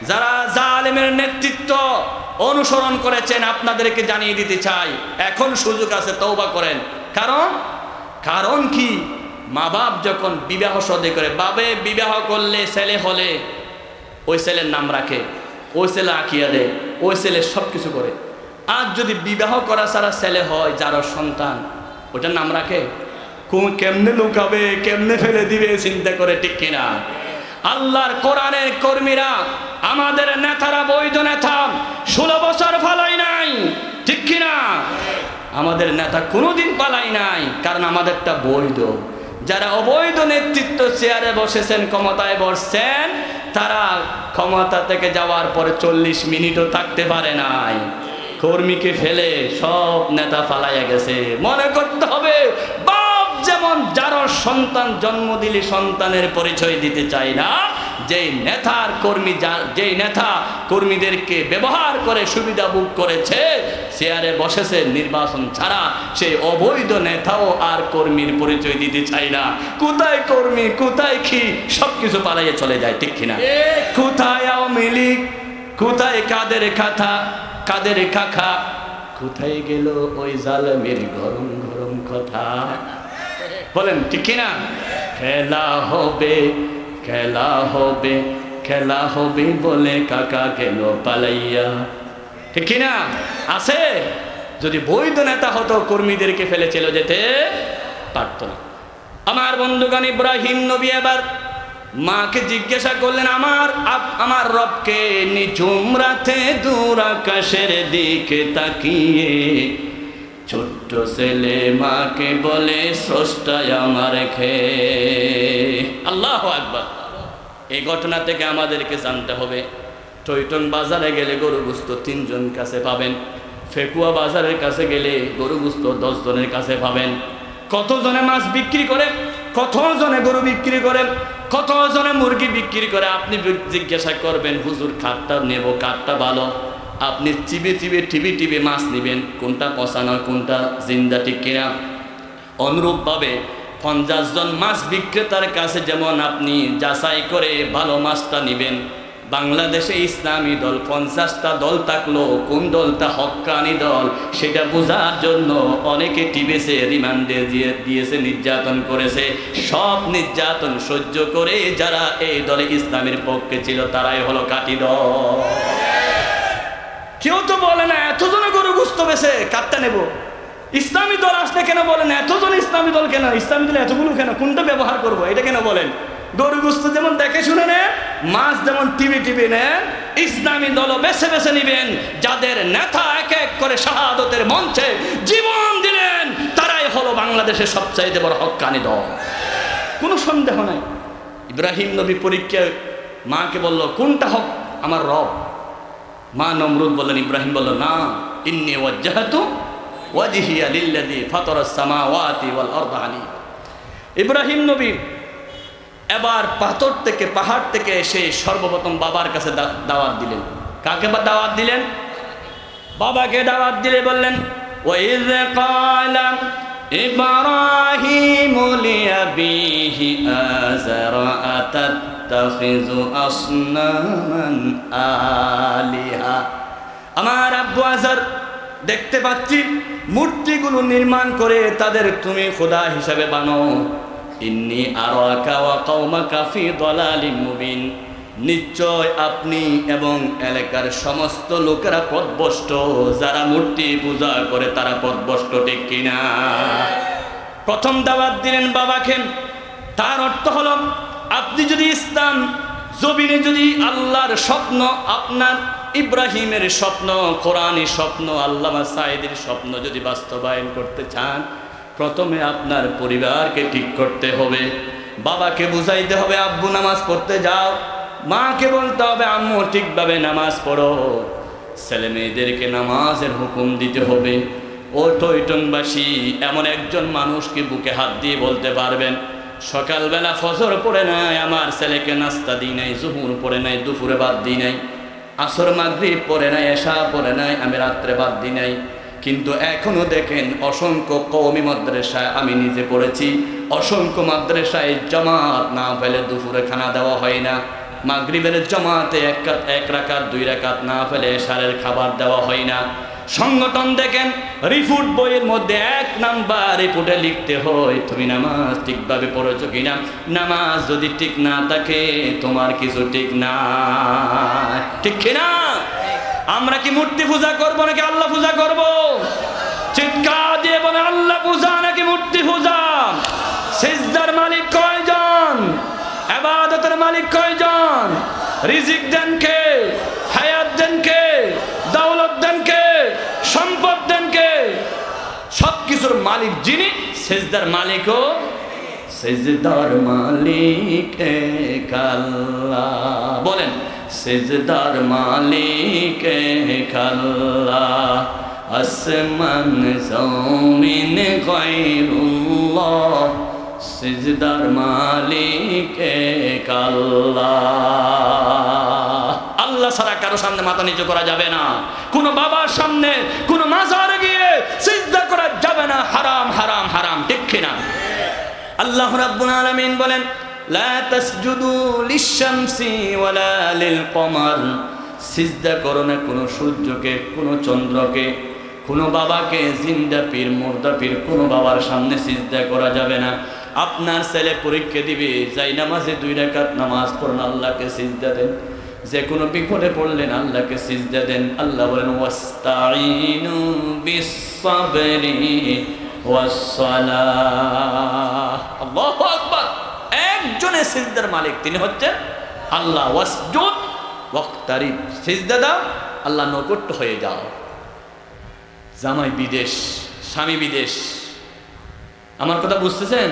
Speaker 1: যারা জালেমের নেতৃত্ব অনুসরণ করেছেন, আপনাদেরকে জানিয়ে দিতে চাই, এখন সুযোগ আছে, তওবা করেন। কারণ কি? মা বাপ যখন বিবাহ শাদী করে, বাবে বিবাহ করলে ছেলে হলে ওই ছেলের নাম রাখে, ওই ছেলে আঁকিয়া দেয়, ওই ছেলে সব কিছু করে। আর যদি বিবাহ করা ছাড়া ছেলে হয় যার সন্তান, ওটার নাম রাখে? কেমনে লুকাবে, কেমনে ফেলে দিবে চিন্তা করে, ঠিক কিনা? আল্লাহর কোরআনের কর্মীরা, আমাদের নেতারা, বৈধ নেতা 16 বছর পালাই নাই, ঠিক কিনা? আমাদের নেতা কোনোদিন পালাই নাই, কারণ আমাদেরটা বৈধ। যারা অবৈধ নেতৃত্ব চেয়ারে বসেছেন, ক্ষমতায় বসছেন, তারা ক্ষমতা থেকে যাওয়ার পরে 40 মিনিটও থাকতে পারে নাই। কর্মীকে ফেলে সব নেতা পালাইয়া গেছে। মনে করতে হবে, বাপ যেমন যার সন্তান জন্ম দিলে সন্তানের পরিচয় দিতে চায় না, যেই নেতার কর্মী, যেই নেতা কর্মীদেরকে ব্যবহার করে সুবিধা ভোগ করেছে, চেয়ারে বসেছে নির্বাচন ছাড়া, সেই অবৈধ নেতাও আর কর্মীর পরিচয় দিতে চায় না। কোথায় কর্মী, কোথায় কি, সবকিছু পালাইয়ে চলে যায়, ঠিক কিনা? কোথায় আওয়ামী লীগ, কোথায় কাদের কাকা, কোথায় গেল ওই জালেমের গরম গরম কথা? বলেন ঠিক কিনা? খেলা হবে, খেলা হবে, খেলা হবে বলে কাকা গেল পালাইয়া, ঠিক কিনা? আছে? যদি বৈধ নেতা হতো কর্মীদেরকে ফেলে চলে যেতে পারত না। আমার বন্ধুগণ, ইব্রাহিম নবী এবার মাকে জিজ্ঞাসা করলেন, আমার রবকে নিঝুম রাতে দূর আকাশের দিকে তাকিয়ে ছোট্ট ছেলে মাকে বলে স্রষ্টায় আমার খেয়ে। আল্লাহু আকবার। এই ঘটনা থেকে আমাদেরকে জানতে হবে, টৈটন বাজারে গেলে গরু গোস্ত 3 জন কাছে পাবেন, ফেকুয়া বাজারের কাছে গেলে গরু গোস্ত 10 জনের কাছে পাবেন। কতজনে মাছ বিক্রি করে, কতজনে গরু বিক্রি করে, কতজনে মুরগি বিক্রি করে। আপনি জিজ্ঞাসা করবেন, হুজুর কাঠটা নেব, কাঠটা ভালো। আপনি টিভি মাছ নেবেন, কোনটা পচানো, কোনটা জিন্দা, ঠিক কিনা? অনুরূপভাবে 50 জন মাছ বিক্রেতার কাছে যেমন আপনি যাচাই করে ভালো মাছটা নেবেন, বাংলাদেশে ইসলামী দল 50টা দল থাকলো, কোন দলটা হক্কানি দল সেটা বোঝার জন্য অনেকে টিভিতে রিমান্ডে দিয়েছে, নির্যাতন করেছে। সব নির্যাতন সহ্য করে যারা এই দলে ইসলামের পক্ষে ছিল তারাই হলো কাটি দল। কেউ তো বলে না এতজনে গরু গোশত বেছে কাটতে নেব। ইসলামী দল আসলে কেন বলেন এতজন ইসলামী দল কেন, ইসলামী দল এতগুলো কেন, কোনটা ব্যবহার করবো এটা কেন বলেন? গরু গোশত যেমন দেখে শুনে নেন, মাছ যেমন টিভি নেন, ইসলামী দল বেছে বেছে নিবেন। যাদের নেতা এক এক করে শাহাদতের মঞ্চে জীবন দিলেন তারাই হলো বাংলাদেশের সবচাইতে বড় হক্কানি দল, কোনো সন্দেহ নাই। ইব্রাহিম নবী পরীক্ষায় মাকে বলল কোনটা হক আমার রব। মা নমরুদ বললেন, ইব্রাহিম বলল না, ইন্নী ওয়াজ্জাহতু ওয়াজহিয়া লিল্লাযী ফাতারাস সামাওয়াতি ওয়াল আরদা হানিফ। ইব্রাহিম নবী এবার পাহাড় থেকে এসে সর্বপ্রথম বাবার কাছে দাওয়াত দিলেন। কাকে দাওয়াত দিলেন? বাবাকে দাওয়াত দিলে বললেন ওয়াইয ক্বালা ইব্রাহিমু লিআবিহি আযারা আতাত্তাখিযু আসনামান আলিহা। আমার আব্বু আযর দেখতে পাচ্ছি মূর্তিগুলো নির্মাণ করে তাদের তুমি খোদা হিসাবে বানাও। ইন্নী আরাকা ওয়া কওমাকা ফি দালালিম মুবিন। নিশ্চয় আপনি এবং এলাকার সমস্ত লোকেরা পথভ্রষ্ট, যারা মূর্তি পূজা করে তারা পথভ্রষ্ট, ঠিক কিনা? প্রথম দাওয়াত দিলেন বাবাকে। তার অর্থ হলো আপনি যদি ইসলাম জমিনে যদি আল্লাহর স্বপ্ন, আপনার ইব্রাহিমের স্বপ্ন, কোরআনী স্বপ্ন, আল্লামা সাঈদীর স্বপ্ন যদি বাস্তবায়ন করতে চান, প্রথমে আপনার পরিবারকে ঠিক করতে হবে। বাবাকে বুঝাইতে হবে আব্বু নামাজ পড়তে যাও, মাকে বলতে হবে আম্মু ঠিকভাবে নামাজ পড়ো, ছেলে মেয়েদেরকে নামাজের হুকুম দিতে হবে। ও টৈটনবাসী এমন একজন মানুষকে বুকে হাত দিয়ে বলতে পারবেন সকালবেলা ফজর পড়ে নাই, আমার ছেলেকে নাস্তা দিই নাই, জোহর পড়ে নাই, দুপুরে বাদ দিই নাই, আসর মাগরিব পড়ে নাই, এশা পড়ে নাই, আমি রাত্রে বাদ দিই নাই। কিন্তু এখনো দেখেন অসংখ্য কওমি মাদ্রাসায় আমি নিজে পড়েছি, অসংখ্য মাদ্রাসায় জামাত না ফেলে দুপুরে খানা দেওয়া হয় না, মাগরিবের জামাতে এক রাকাত 2 রাকাত না ফেলে এশারের খাবার দেওয়া হয় না। সংগঠন দেখেন রিপোর্ট বইয়ের মধ্যে 1 নাম্বার রিপোর্টে লিখতে হয় তুমি নামাজ ঠিকভাবে পড়েছো কিনা। নামাজ যদি ঠিক না থাকে তোমার কিছু ঠিক না, ঠিক কিনা? আমরা কি মূর্তি পূজা করবো নাকি আল্লাহ পূজা করব? চিৎকার দিয়ে বলে আল্লাহ পূজা নাকি মূর্তি পূজা? সিজদার মালিক কয়জন? ইবাদতের মালিক কয়জন? রিজিক দেন কে? হায়াত দেন কে? দৌলত দেন কে? সম্পদ দেন কে? সবকিছুর মালিক যিনি, সিজদার মালিকও সিজদার মালিক এক আল্লাহ। বলেন সিজদার মালিক এক আল্লাহ, আসমান জমিন গায়রুল্লাহ, সিজদার মালিক এক আল্লাহ। আল্লাহ ছাড়া কারো সামনে মাথা নিচু করা যাবে না, কোনো বাবার সামনে কোনো মাজারে গিয়ে সিজদা করা যাবে না, হারাম হারাম হারাম, ঠিক কিনা? আল্লাহ রাব্বুল আলামিন বলেন লা তাসজুদু লিশ-শামসি ওয়ালা লিল-কমার। সিজদা করো না কোনো সূর্যকে, কোনো চন্দ্রকে, কোনো বাবাকে, জিন্দা পীর মুর্দা পীর, কোনো বাবার সামনে সিজদা করা যাবে না। আপনার ছেলে পরীক্ষা দিবে, যাই নামাজে 2 রাকাত নামাজ পড়েন, আল্লাহকে সিজদা দেন। যে কোনো বিপদে পড়লেন আল্লাহকে সিজদা দেন। আল্লাহ বলেন ওয়াস্তাঈনু বিস-সাবরি ওয়াস-সালাহ। আল্লাহু আকবার। একজনের সিজদার মালিক তিনি হচ্ছেন আল্লাহ। ওয়াসজুদ ওয়াক্তারিব, সিজদা দাও, আল্লাহ নৈকট্য হয়ে যাও। জামাই বিদেশ, স্বামী বিদেশ, আমার কথা বুঝতেছেন?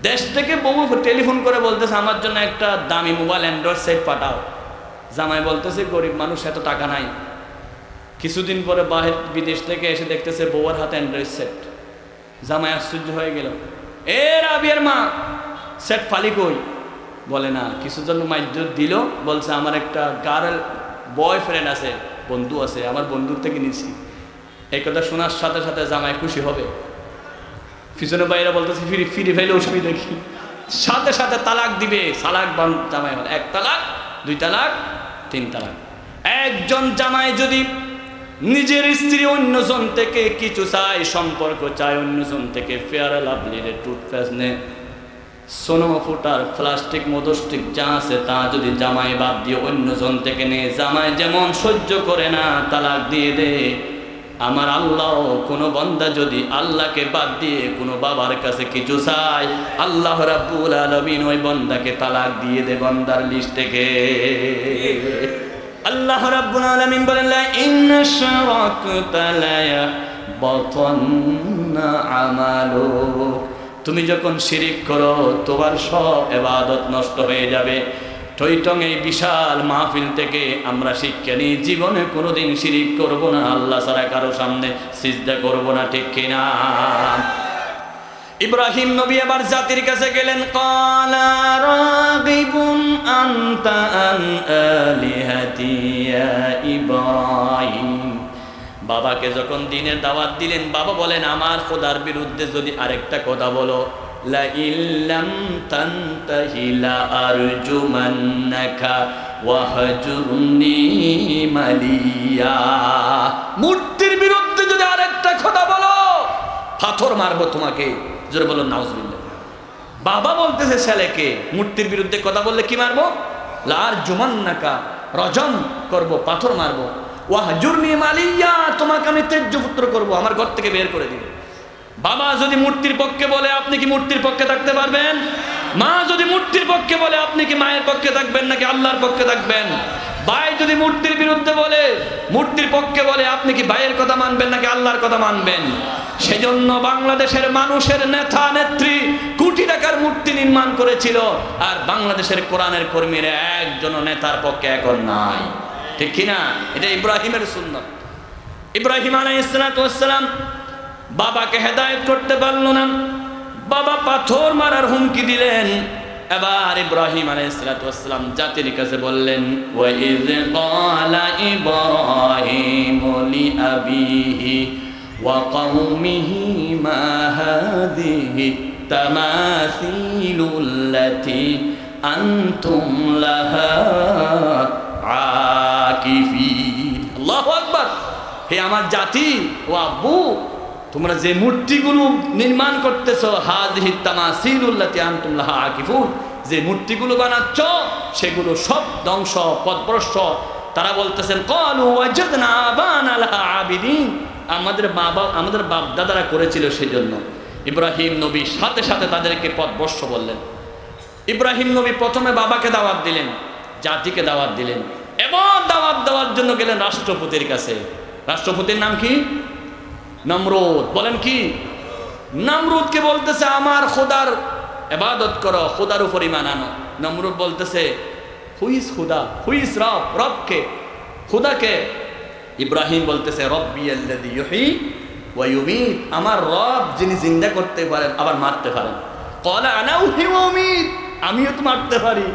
Speaker 1: দেশ থেকে বউ টেলিফোন করে বলতেছে আমার জন্য একটা দামি মোবাইল অ্যান্ড্রয়েড সেট পাঠাও। জামাই বলতেছে গরিব মানুষ, এত টাকা নাই। কিছুদিন পরে বাহির বিদেশ থেকে এসে দেখতেছে বউয়ের হাতে অ্যান্ড্রয়েড সেট। জামাই আশ্চর্য হয়ে গেল, এ রাবিয়ার মা, সেট ফালি কই? বলে না, কিছু জন্য মাইজত দিল, বলছে আমার একটা গার্ল বয়ফ্রেন্ড আছে, বন্ধু আছে, আমার বন্ধুর থেকে নিচ্ছি। এই কথা শোনার সাথে সাথে জামাই খুশি হবে। পিছনে বাইরা বলতেছে ফিরি ফেলে অসুবিধা কি? সাথে সাথে তালাক দিবে। সালাক জামাই হল 1 তালাক 2 তালাক 3 তালাক। একজন জামাই যদি নিজের স্ত্রী অন্যজন থেকে কিছু চায়, সম্পর্ক চায়, অন্যজন থেকে ফেয়ার লাভলির টুথপেস্ট নে, সোনোফুটার প্লাস্টিক মধুস্টিক যা আছে তা যদি জামাই বাদ দিয়ে অন্যজন থেকে নে, জামাই যেমন সহ্য করে না তালাক দিয়ে দে, আমার আল্লাহ কোনো বান্দা যদি আল্লাহকে বাদ দিয়ে কোনো বাবার কাছে কিছু চায়, আল্লাহ রাব্বুল আলামিন ওই বান্দাকে তালাক দিয়ে দে বান্দার লিস্ট থেকে। আল্লাহ রাব্বুল আলামিন বলেন লা ইন্না শারাকতা লা ইয়াহবাতান্না আমালুক, তুমি যখন শিরিক করো তোমার সব ইবাদত নষ্ট হয়ে যাবে। টইটং এই বিশাল মাহফিল থেকে আমরা শিক্ষা নিই জীবনে কোনোদিন শিরিক করব না, আল্লাহ ছাড়া কারো সামনে সিজদা করব না, ঠিক কিনা? ইব্রাহিম নবী আবার জাতির কাছে গেলেন, ক্বালা রাগিবুন আনতা আন আলিহাতি ইয়া ইব্রাহিম। বাবাকে যখন দ্বীনের দাওয়াত দিলেন, বাবা বলেন আমার খোদার বিরুদ্ধে যদি আরেকটা কথা বলো, লা ইল্লাম তানতাহি লা আরজুমান্নাকা ওয়াহজুরনি মালিয়া। মূর্তির বিরুদ্ধে যদি আরেকটা কথা বলো পাথর মারবো তোমাকে। জোরে বলো নাউজুবিল্লাহ। বাবা বলতেছে ছেলেকে মূর্তির বিরুদ্ধে কথা বললে কি মারবো? লা আরজুমান্নাকা, রজম করব, পাথর মারবো। ওয়াহজুরনি মালিয়া, তোমাকে আমি ত্যায্য পুত্র করব, আমার ঘর থেকে বের করে দিব। বাবা যদি মূর্তির পক্ষে বলে আপনি কি মূর্তির পক্ষে থাকতে পারবেন? মা যদি মূর্তির পক্ষে বলে আপনি কি মায়ের পক্ষে থাকবেন নাকি আল্লাহর পক্ষে থাকবেন? ভাই যদি মূর্তির বিরুদ্ধে বলে, মূর্তির পক্ষে বলে, আপনি কি ভাইয়ের কথা মানবেন নাকি আল্লাহর কথা মানবেন? সেজন্য বাংলাদেশের মানুষের নেতা নেত্রী কোটি টাকার মূর্তি নির্মাণ করেছিল, আর বাংলাদেশের কোরআনের কর্মীরা একজন নেতার পক্ষে এখন নাই, ঠিক কিনা? এটা ইব্রাহিমের সুন্নাত। ইব্রাহিম আলাইহিস সালাতু ওয়াস সালাম বাবাকে হেদায়েত করতে পারল না, বাবা পাথর মারার হুমকি দিলেন। এবার ইব্রাহিম আলাইহিস সালাতু ওয়াস সালাম জাতির কাছে বললেন, ওয়া ইয ক্বালা ইব্রাহিমু লিআবিহি ওয়া কওমিহি মা হাযিহি তামাসিলুল্লাতী আনতুম লাহা আকিফিন। আল্লাহু আকবার। হে আমার জাতি ও আব্বু, তোমরা যে মূর্তিগুলো নির্মাণ করতেছো, হাযিহি তামাসিলুল্লাতী আনতুম লাহা আকিফুন, যে মূর্তিগুলো বানাচ্ছ সেগুলো সব ধ্বংস পথভ্রষ্ট। তারা বলতেছেন ক্বালু ওয়াজাদনা আবানা লাহা আবিদিন, আমাদের বাপ দাদারা করেছিল সেজন্য। ইব্রাহিম নবী সাথে সাথে তাদেরকে পথভ্রষ্ট বললেন। ইব্রাহিম নবী প্রথমে বাবাকে দাওয়াত দিলেন, জাতিকে দাওয়াত দিলেন, এবং দাওয়াত দেওয়ার জন্য গেলেন রাষ্ট্রপতির কাছে। রাষ্ট্রপতির নাম কি? নমরুদ। বলেন কি? নমরুদকে বলতেছে আমার খোদার ইবাদত করো, খোদার উপর ঈমান আনো। নমরুদ বলতেছে হুইস খুদা, হুইস রব, রবকে, খুদাকে? ইব্রাহিম বলতেছে রব্বি আল্লাযী ইউহয়ী ওয়া ইউমীত, আমার রব যিনি জিন্দা করতে পারেন আবার মারতে পারেন। ক্বালা আনা উহয়ী ওয়া উমীত, আমিও তো মারতে পারি,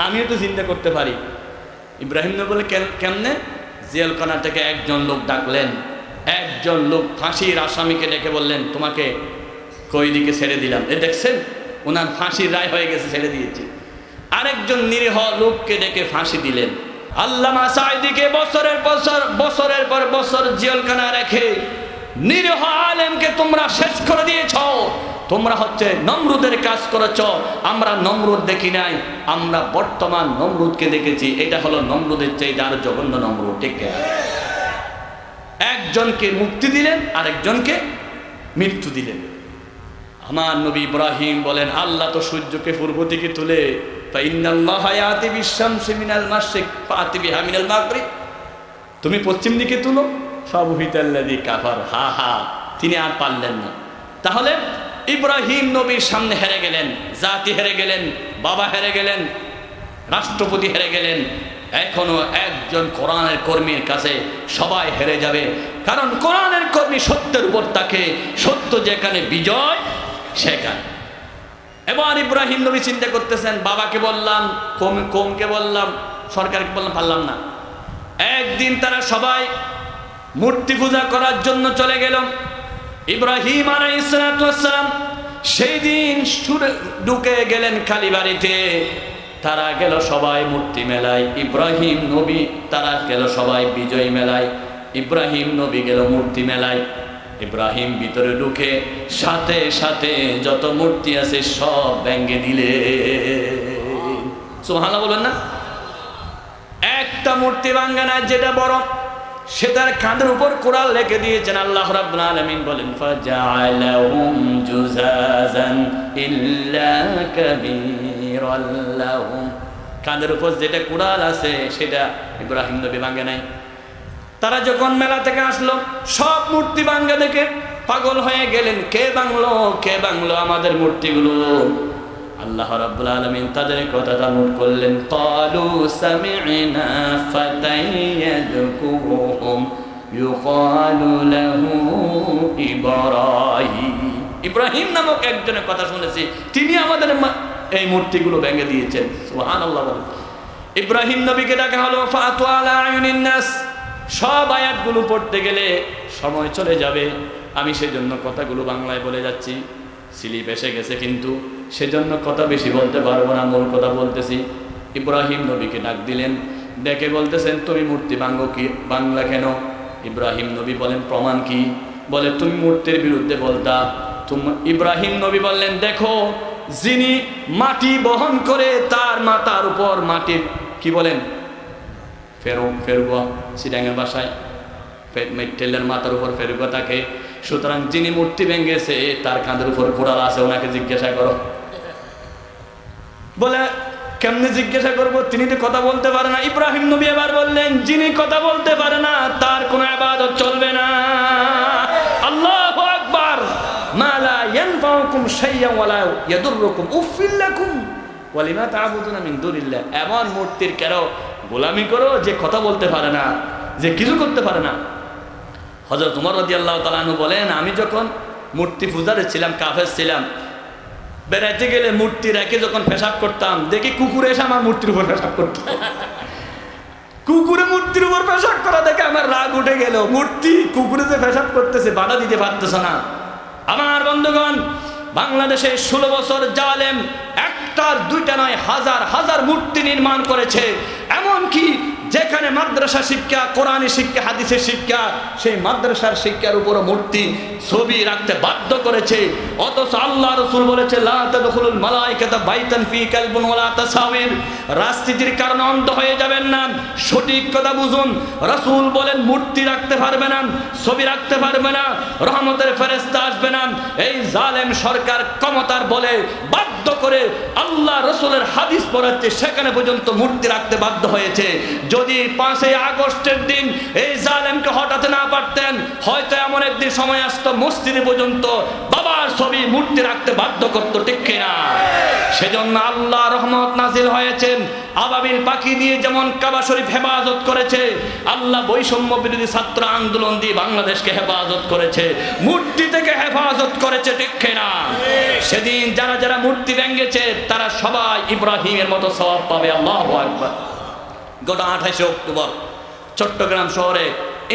Speaker 1: আমিও তো জিন্দা করতে পারি। ইব্রাহিম নবী বলে কেমনে? জেলখানা থেকে একজন লোক ডাকলেন, একজন লোক ফাঁসির আসামিকে ডেকে বললেন তোমাকে কয়েদিকে ছেড়ে দিলাম, এ দেখছেন ওনার ফাঁসির রায় হয়ে গেছে, ছেড়ে দিয়েছি। আরেকজন নিরীহ লোককে ডেকে ফাঁসি দিলেন। আল্লামা সাঈদীকে বছরের পর বছর জেলখানা রেখে নিরীহ আলেমকে তোমরা শেষ করে দিয়েছ। তোমরা হচ্ছে নমরুদের কাজ করেছ। আমরা নমরুদ দেখি নাই, আমরা বর্তমান নমরুদকে দেখেছি। এটা হলো নমরুদের চাইতে আরো জঘন্য নমরুদ, ঠিক আছে? একজনকে মুক্তি দিলেন, আরেকজনকে মৃত্যু দিলেন। আমার নবী ইব্রাহিম বলেন আল্লাহ তো সূর্যকে পূর্ব থেকে তুলে, ফাইন্নাল্লাহা ইয়াতি বিশ-শামসি মিনাল মাশরিক ফাতি বিহা মিনাল মাগরিব, তুমি পশ্চিম দিকে তুলো। ফাবুহিতাল্লাযী কাফার, হা হা, তিনি আর পারলেন না। তাহলে ইব্রাহিম নবীর সামনে হেরে গেলেন, জাতি হেরে গেলেন, বাবা হেরে গেলেন, রাষ্ট্রপতি হেরে গেলেন। এখনো একজন কোরআনের কর্মীর কাছে সবাই হেরে যাবে, কারণ কোরআনের কর্মী সত্যের উপর থাকে, সত্য যেখানে বিজয় সেখানে। এবার ইব্রাহিম নবী চিন্তা করতেছেন বাবাকে বললাম, কমকে বললাম, সরকারকে বললাম, পারলাম না। একদিন তারা সবাই মূর্তি পূজা করার জন্য চলে গেল। ইব্রাহিম আলাইহিস সালাতু ওয়াস সালাম সেই দিন ঢুকে গেলেন কালীবাড়িতে। তারা গেল সবাই মূর্তি মেলায়, ইব্রাহিম নবী তারা গেল সবাই বিজয় মেলায়, ইব্রাহিম নবী গেল মূর্তি মেলায়। ইব্রাহিম ভিতরে ঢুকে সাথে সাথে যত মূর্তি আছে সব ভেঙে দিলে। সুবহানাল্লাহ বলেন না? একটা মূর্তি ভাঙা না, যেটা বড় সেটার কাঁধের উপর কোরআন লিখে দিয়েছেন আল্লাহ রাব্বুল আলামিন বলেন ফাজআলাহুম জুজাজান ইল্লা কাবীরাল লাহুম। কাঁধের উপর যেটা কোরআন আছে সেটা ইব্রাহিম নবী ভাঙে নাই। তারা যখন মেলা থেকে আসলো সব মূর্তি ভাঙা দেখে পাগল হয়ে গেলেন, কে ভাঙলো আমাদের মূর্তিগুলো? আল্লাহ রাব্বুল আলামিন তাদের কথাটা নোট করলেন। ক্বালু সামি'না ফাতান ইয়াযকুরুহুম ইউকালু লাহু ইব্রাহিম। ইব্রাহিম নামক একজনের কথা শুনেছি, তিনি আমাদের এই মূর্তিগুলো ভেঙে দিয়েছেন। সুবহানাল্লাহ। ইব্রাহিম নবীকে ডাকা হলো ফাতু আলা আয়ুনিন নাস। সব আয়াতগুলো পড়তে গেলে সময় চলে যাবে, আমি সেজন্য কথাগুলো বাংলায় বলে যাচ্ছি। স্লিপ এসে গেছে কিন্তু সেজন্য কথা বেশি বলতে পারবো না, মূল কথা বলতেছি। ইব্রাহিম নবীকে ডাক দিলেন, ডেকে বলতেছেন তুমি মূর্তি ভাঙো কি বাংলা কেন? ইব্রাহিম নবী বলেন প্রমাণ কি? বলে তুমি মূর্তির বিরুদ্ধে বলতা। ইব্রাহিম নবী বললেন দেখো, যিনি মাটি বহন করে তার মাথার উপর মাটির কি বলেন ফেরুয়া, সিডাঙ্গের বাসায় মেটেলের মাথার উপর ফেরুয়া থাকে। সুতরাং যিনি মূর্তি ভেঙেছে তার কাঁধের উপর কোড়াল আছে, ওনাকে জিজ্ঞাসা করো। বলে কেমনে জিজ্ঞাসা করবো, তিনি তো কথা বলতে পারে না। ইব্রাহিম নবী এবার বললেন যিনি কথা বলতে পারে না তার কোনো ইবাদত চলবে না। আল্লাহু আকবার। মা লা ইয়ানফাউকুম শাইয়্যান ওয়া লা ইয়াদুররুকুম উফিল লাকুম ওয়া লিমা তা'বুদুনা মিন দুনিল্লাহ। এমন মূর্তির কেন গোলামি করো যে কথা বলতে পারে না, যে কিছু করতে পারে না। হযরত ওমর রাদিয়াল্লাহু তাআলা আনহু বলেন আমি যখন মূর্তি পূজারে ছিলাম, কাফের ছিলাম, বেড়াইতে গেলে মূর্তি রেখে যখন পেশাব করতাম দেখি কুকুরে এসে আমার মূর্তির উপর পেশাব করত। কুকুরে মূর্তির উপর পেশাব করা দেখে আমার রাগ উঠে গেল। মূর্তি কুকুরে যে পেশাব করতেছে বাধা দিতে পারতেছে না। আমার বন্ধুগণ, বাংলাদেশে 16 বছর জালেম একটা দুইটা নয় হাজার হাজার মূর্তি নির্মাণ করেছে। এমনকি যেখানে মাদ্রাসা শিক্ষা, কোরআনী শিক্ষা, হাদিসের শিক্ষা, সেই মাদ্রাসার শিক্ষার উপর মূর্তি ছবি রাখতে বাধ্য করেছে। অথচ আল্লাহ রাসূল বলেছে লা তাদখুলুল মালায়েকাতু বাইতান ফি কালবুন ওয়ালা তাসাবির। রাজনীতির কারণে অন্ধ হয়ে যাবেন না, সঠিক কথা বুঝুন। রাসূল বলেন মূর্তি রাখতে পারবে না, ছবি রাখতে পারবে না, রহমতের ফেরেশতা আসবে না। এই জালেম সরকার ক্ষমতার বলে বাধ্য করে আল্লাহ রাসূলের হাদিস পড়াচ্ছে, সেখানে পর্যন্ত মূর্তি রাখতে বাধ্য হয়েছে। যদি 5ই আগস্টের দিন এই জালেমকে হটাতে না পারতেন, হয়তো এমন একদিন সময় আসতো মসজিদে পর্যন্ত বাবার ছবি মূর্তি রাখতে বাধ্য করতো, ঠিক কিনা? সেজন্য আল্লাহ রহমত নাজিল হয়েছেন। আবাবিল পাখি দিয়ে যেমন কাবা শরীফ হেফাজত করেছে, আল্লাহ বৈষম্য বিরোধী ছাত্র আন্দোলন দিয়ে বাংলাদেশকে হেফাজত করেছে, মূর্তি থেকে হেফাজত করেছে, ঠিক কিনা? সেদিন যারা যারা মূর্তি ভেঙেছে তারা সবাই ইব্রাহিমের মতো সওয়াব পাবে। আল্লাহু আকবার। গত 28 অক্টোবর চট্টগ্রাম শহরে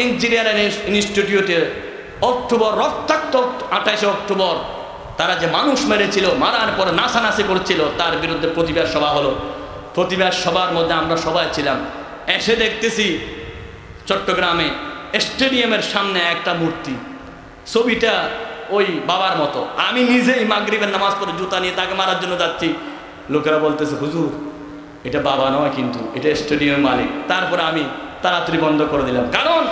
Speaker 1: ইঞ্জিনিয়ারিং ইনস্টিটিউটে রক্তাক্ত 28 অক্টোবর তারা যে মানুষ মেরেছিল, মারার পরে নাচানাচি করছিল, তার বিরুদ্ধে প্রতিবাদ সভা হলো। প্রতিবাদ সভার মধ্যে আমরা সবাই ছিলাম। এসে দেখতেছি চট্টগ্রামে স্টেডিয়ামের সামনে একটা মূর্তি, ছবিটা ওই বাবার মতো। আমি নিজেই মাগরিবের নামাজ পড়ে জুতা নিয়ে তাকে মারার জন্য যাচ্ছি, লোকেরা বলতেছে হুজুর এটা বাবা নয়, কিন্তু এটা স্টেডিয়ামের মালিক। তারপরে আমি তাড়াতাড়ি বন্ধ করে দিলাম, কারণ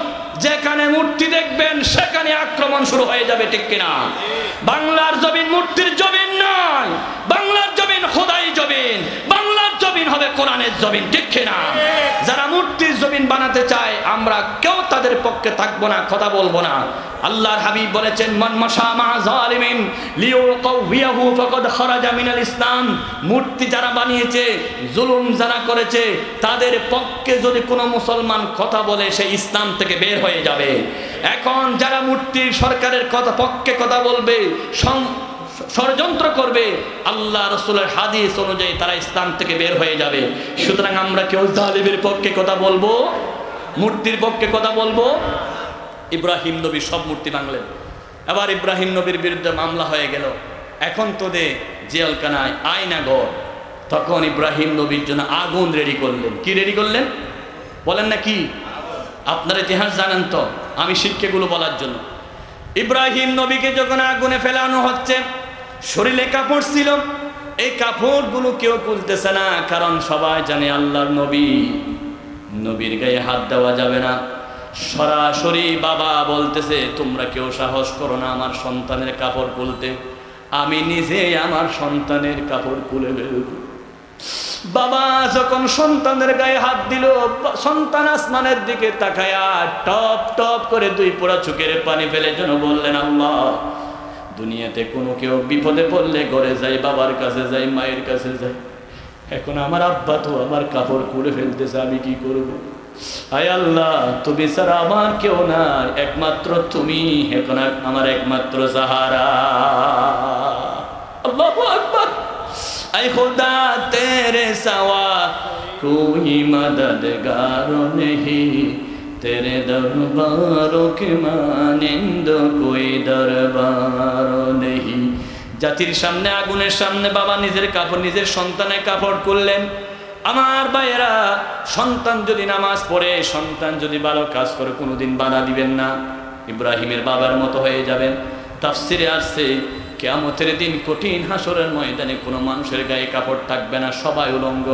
Speaker 1: যেখানে মূর্তি দেখবেন সেখানে আক্রমণ শুরু হয়ে যাবে, ঠিক কিনা? বাংলার জমিন মূর্তির জমিন নয়, বাংলার জমিন খোদাই জমিন, বাংলার জমিন হবে কোরআনের জমিন, ঠিক কিনা? যারা মূর্তির জমিন বানাতে চায় আমরা কেউ তাদের পক্ষে থাকবো না, কথা বলবো না। আল্লাহর হাবিব বলেছেন মান মাশা মা জালিমিন লিয়াকাউহিয়াহু ফাকাদ খারাজা মিনাল ইসলাম। মূর্তি যারা বানিয়েছে, জুলুম যারা করেছে, তাদের পক্ষে যদি কোনো মুসলমান কথা বলে সে ইসলাম থেকে বের হয়ে যাবে। এখন যারা মূর্তি সরকারের কথা পক্ষে কথা বলবে, ষড়যন্ত্র করবে, আল্লাহ রাসূলের হাদিস অনুযায়ী তারা ইসলাম থেকে বের হয়ে যাবে। সুতরাং আমরা কেউ জালিমের পক্ষে কথা বলবো, মূর্তির পক্ষে কথা বলবো। ইব্রাহিম নবী সব মূর্তি ভাঙলেন। এবার ইব্রাহিম নবীর বিরুদ্ধে মামলা হয়ে গেল। এখন তো দে জেলখানায় আয়নাঘর, তখন ইব্রাহিম নবীর জন্য আগুন রেডি করলেন। কি রেডি করলেন বলেন না কি? আপনারা ইতিহাস জানেন তো, আমি শিক্ষাগুলো বলার জন্য। ইব্রাহিম নবীকে যখন আগুনে ফেলানো হচ্ছে, শরীরে কাপড় ছিল, এই কাপড়গুলো কেউ খুলতেছে না, কারণ সবাই জানে আল্লাহর নবী, নবীর গায়ে হাত দেওয়া যাবে না। সরাসরি বাবা বলতেছে, তোমরা কেউ সাহস করো না আমার সন্তানের কাপড় খুলতে, আমি নিজে আমার সন্তানের কাপড় খুলে ফেলব। বাবা যখন সন্তানের গায়ে হাত দিল, সন্তান আসমানের দিকে তাকায়া টপ টপ করে দুই পোড়া চোখের পানি ফেলে যেন বললেন, আল্লাহ, দুনিয়াতে কোনো কেউ বিপদে পড়লে ঘরে যাই, বাবার কাছে যাই, মায়ের কাছে যাই, এখন আমার আব্বা তো আমার কাপড় খুলে ফেলতেছে, আমি কি করব? আয় আল্লাহ, তুমি ছাড়া আমার কেউ নাই, একমাত্র তুমি এখন আমার একমাত্র সাহারা। আল্লাহু আকবার। আয় খুদা তেরে সাওয়া কোই মদদগার নেহি, তেরে দরবারোं के मानिंद कोई दरबार नहीं। জাতির সামনে, আগুনের সামনে বাবা নিজের কাপড়, নিজের সন্তানের কাপড় খুললেন। আমার ভাইয়েরা, সন্তান যদি নামাজ পড়ে, সন্তান যদি ভালো কাজ করে, কোনোদিন বাধা দিবেন না, ইব্রাহিমের বাবার মতো হয়ে যাবেন। তাফসিরে আসছে, কিয়ামতের দিন কঠিন হাসরের ময়দানে কোনো মানুষের গায়ে কাপড় থাকবে না, সবাই উলঙ্গ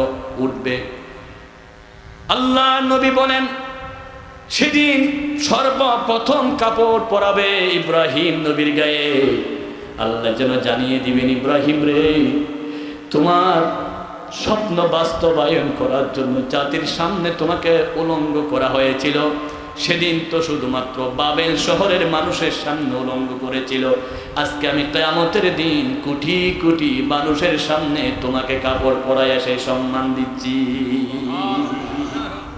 Speaker 1: উঠবে। আল্লাহ নবী বলেন, সেদিন সর্বপ্রথম কাপড় পরাবে ইব্রাহিম নবীর গায়ে। আল্লাহ যেন জানিয়ে দিবেন, ইব্রাহিম রে, তোমার স্বপ্ন বাস্তবায়ন করার জন্য জাতির সামনে তোমাকে উলঙ্গ করা হয়েছিল, সেদিন তো শুধুমাত্র বাবেল শহরের মানুষের সামনে উলঙ্গ করেছিল, আজকে আমি কিয়ামতের দিন কোটি কোটি মানুষের সামনে তোমাকে কাপড় পরাইয়া সেই সম্মান দিচ্ছি।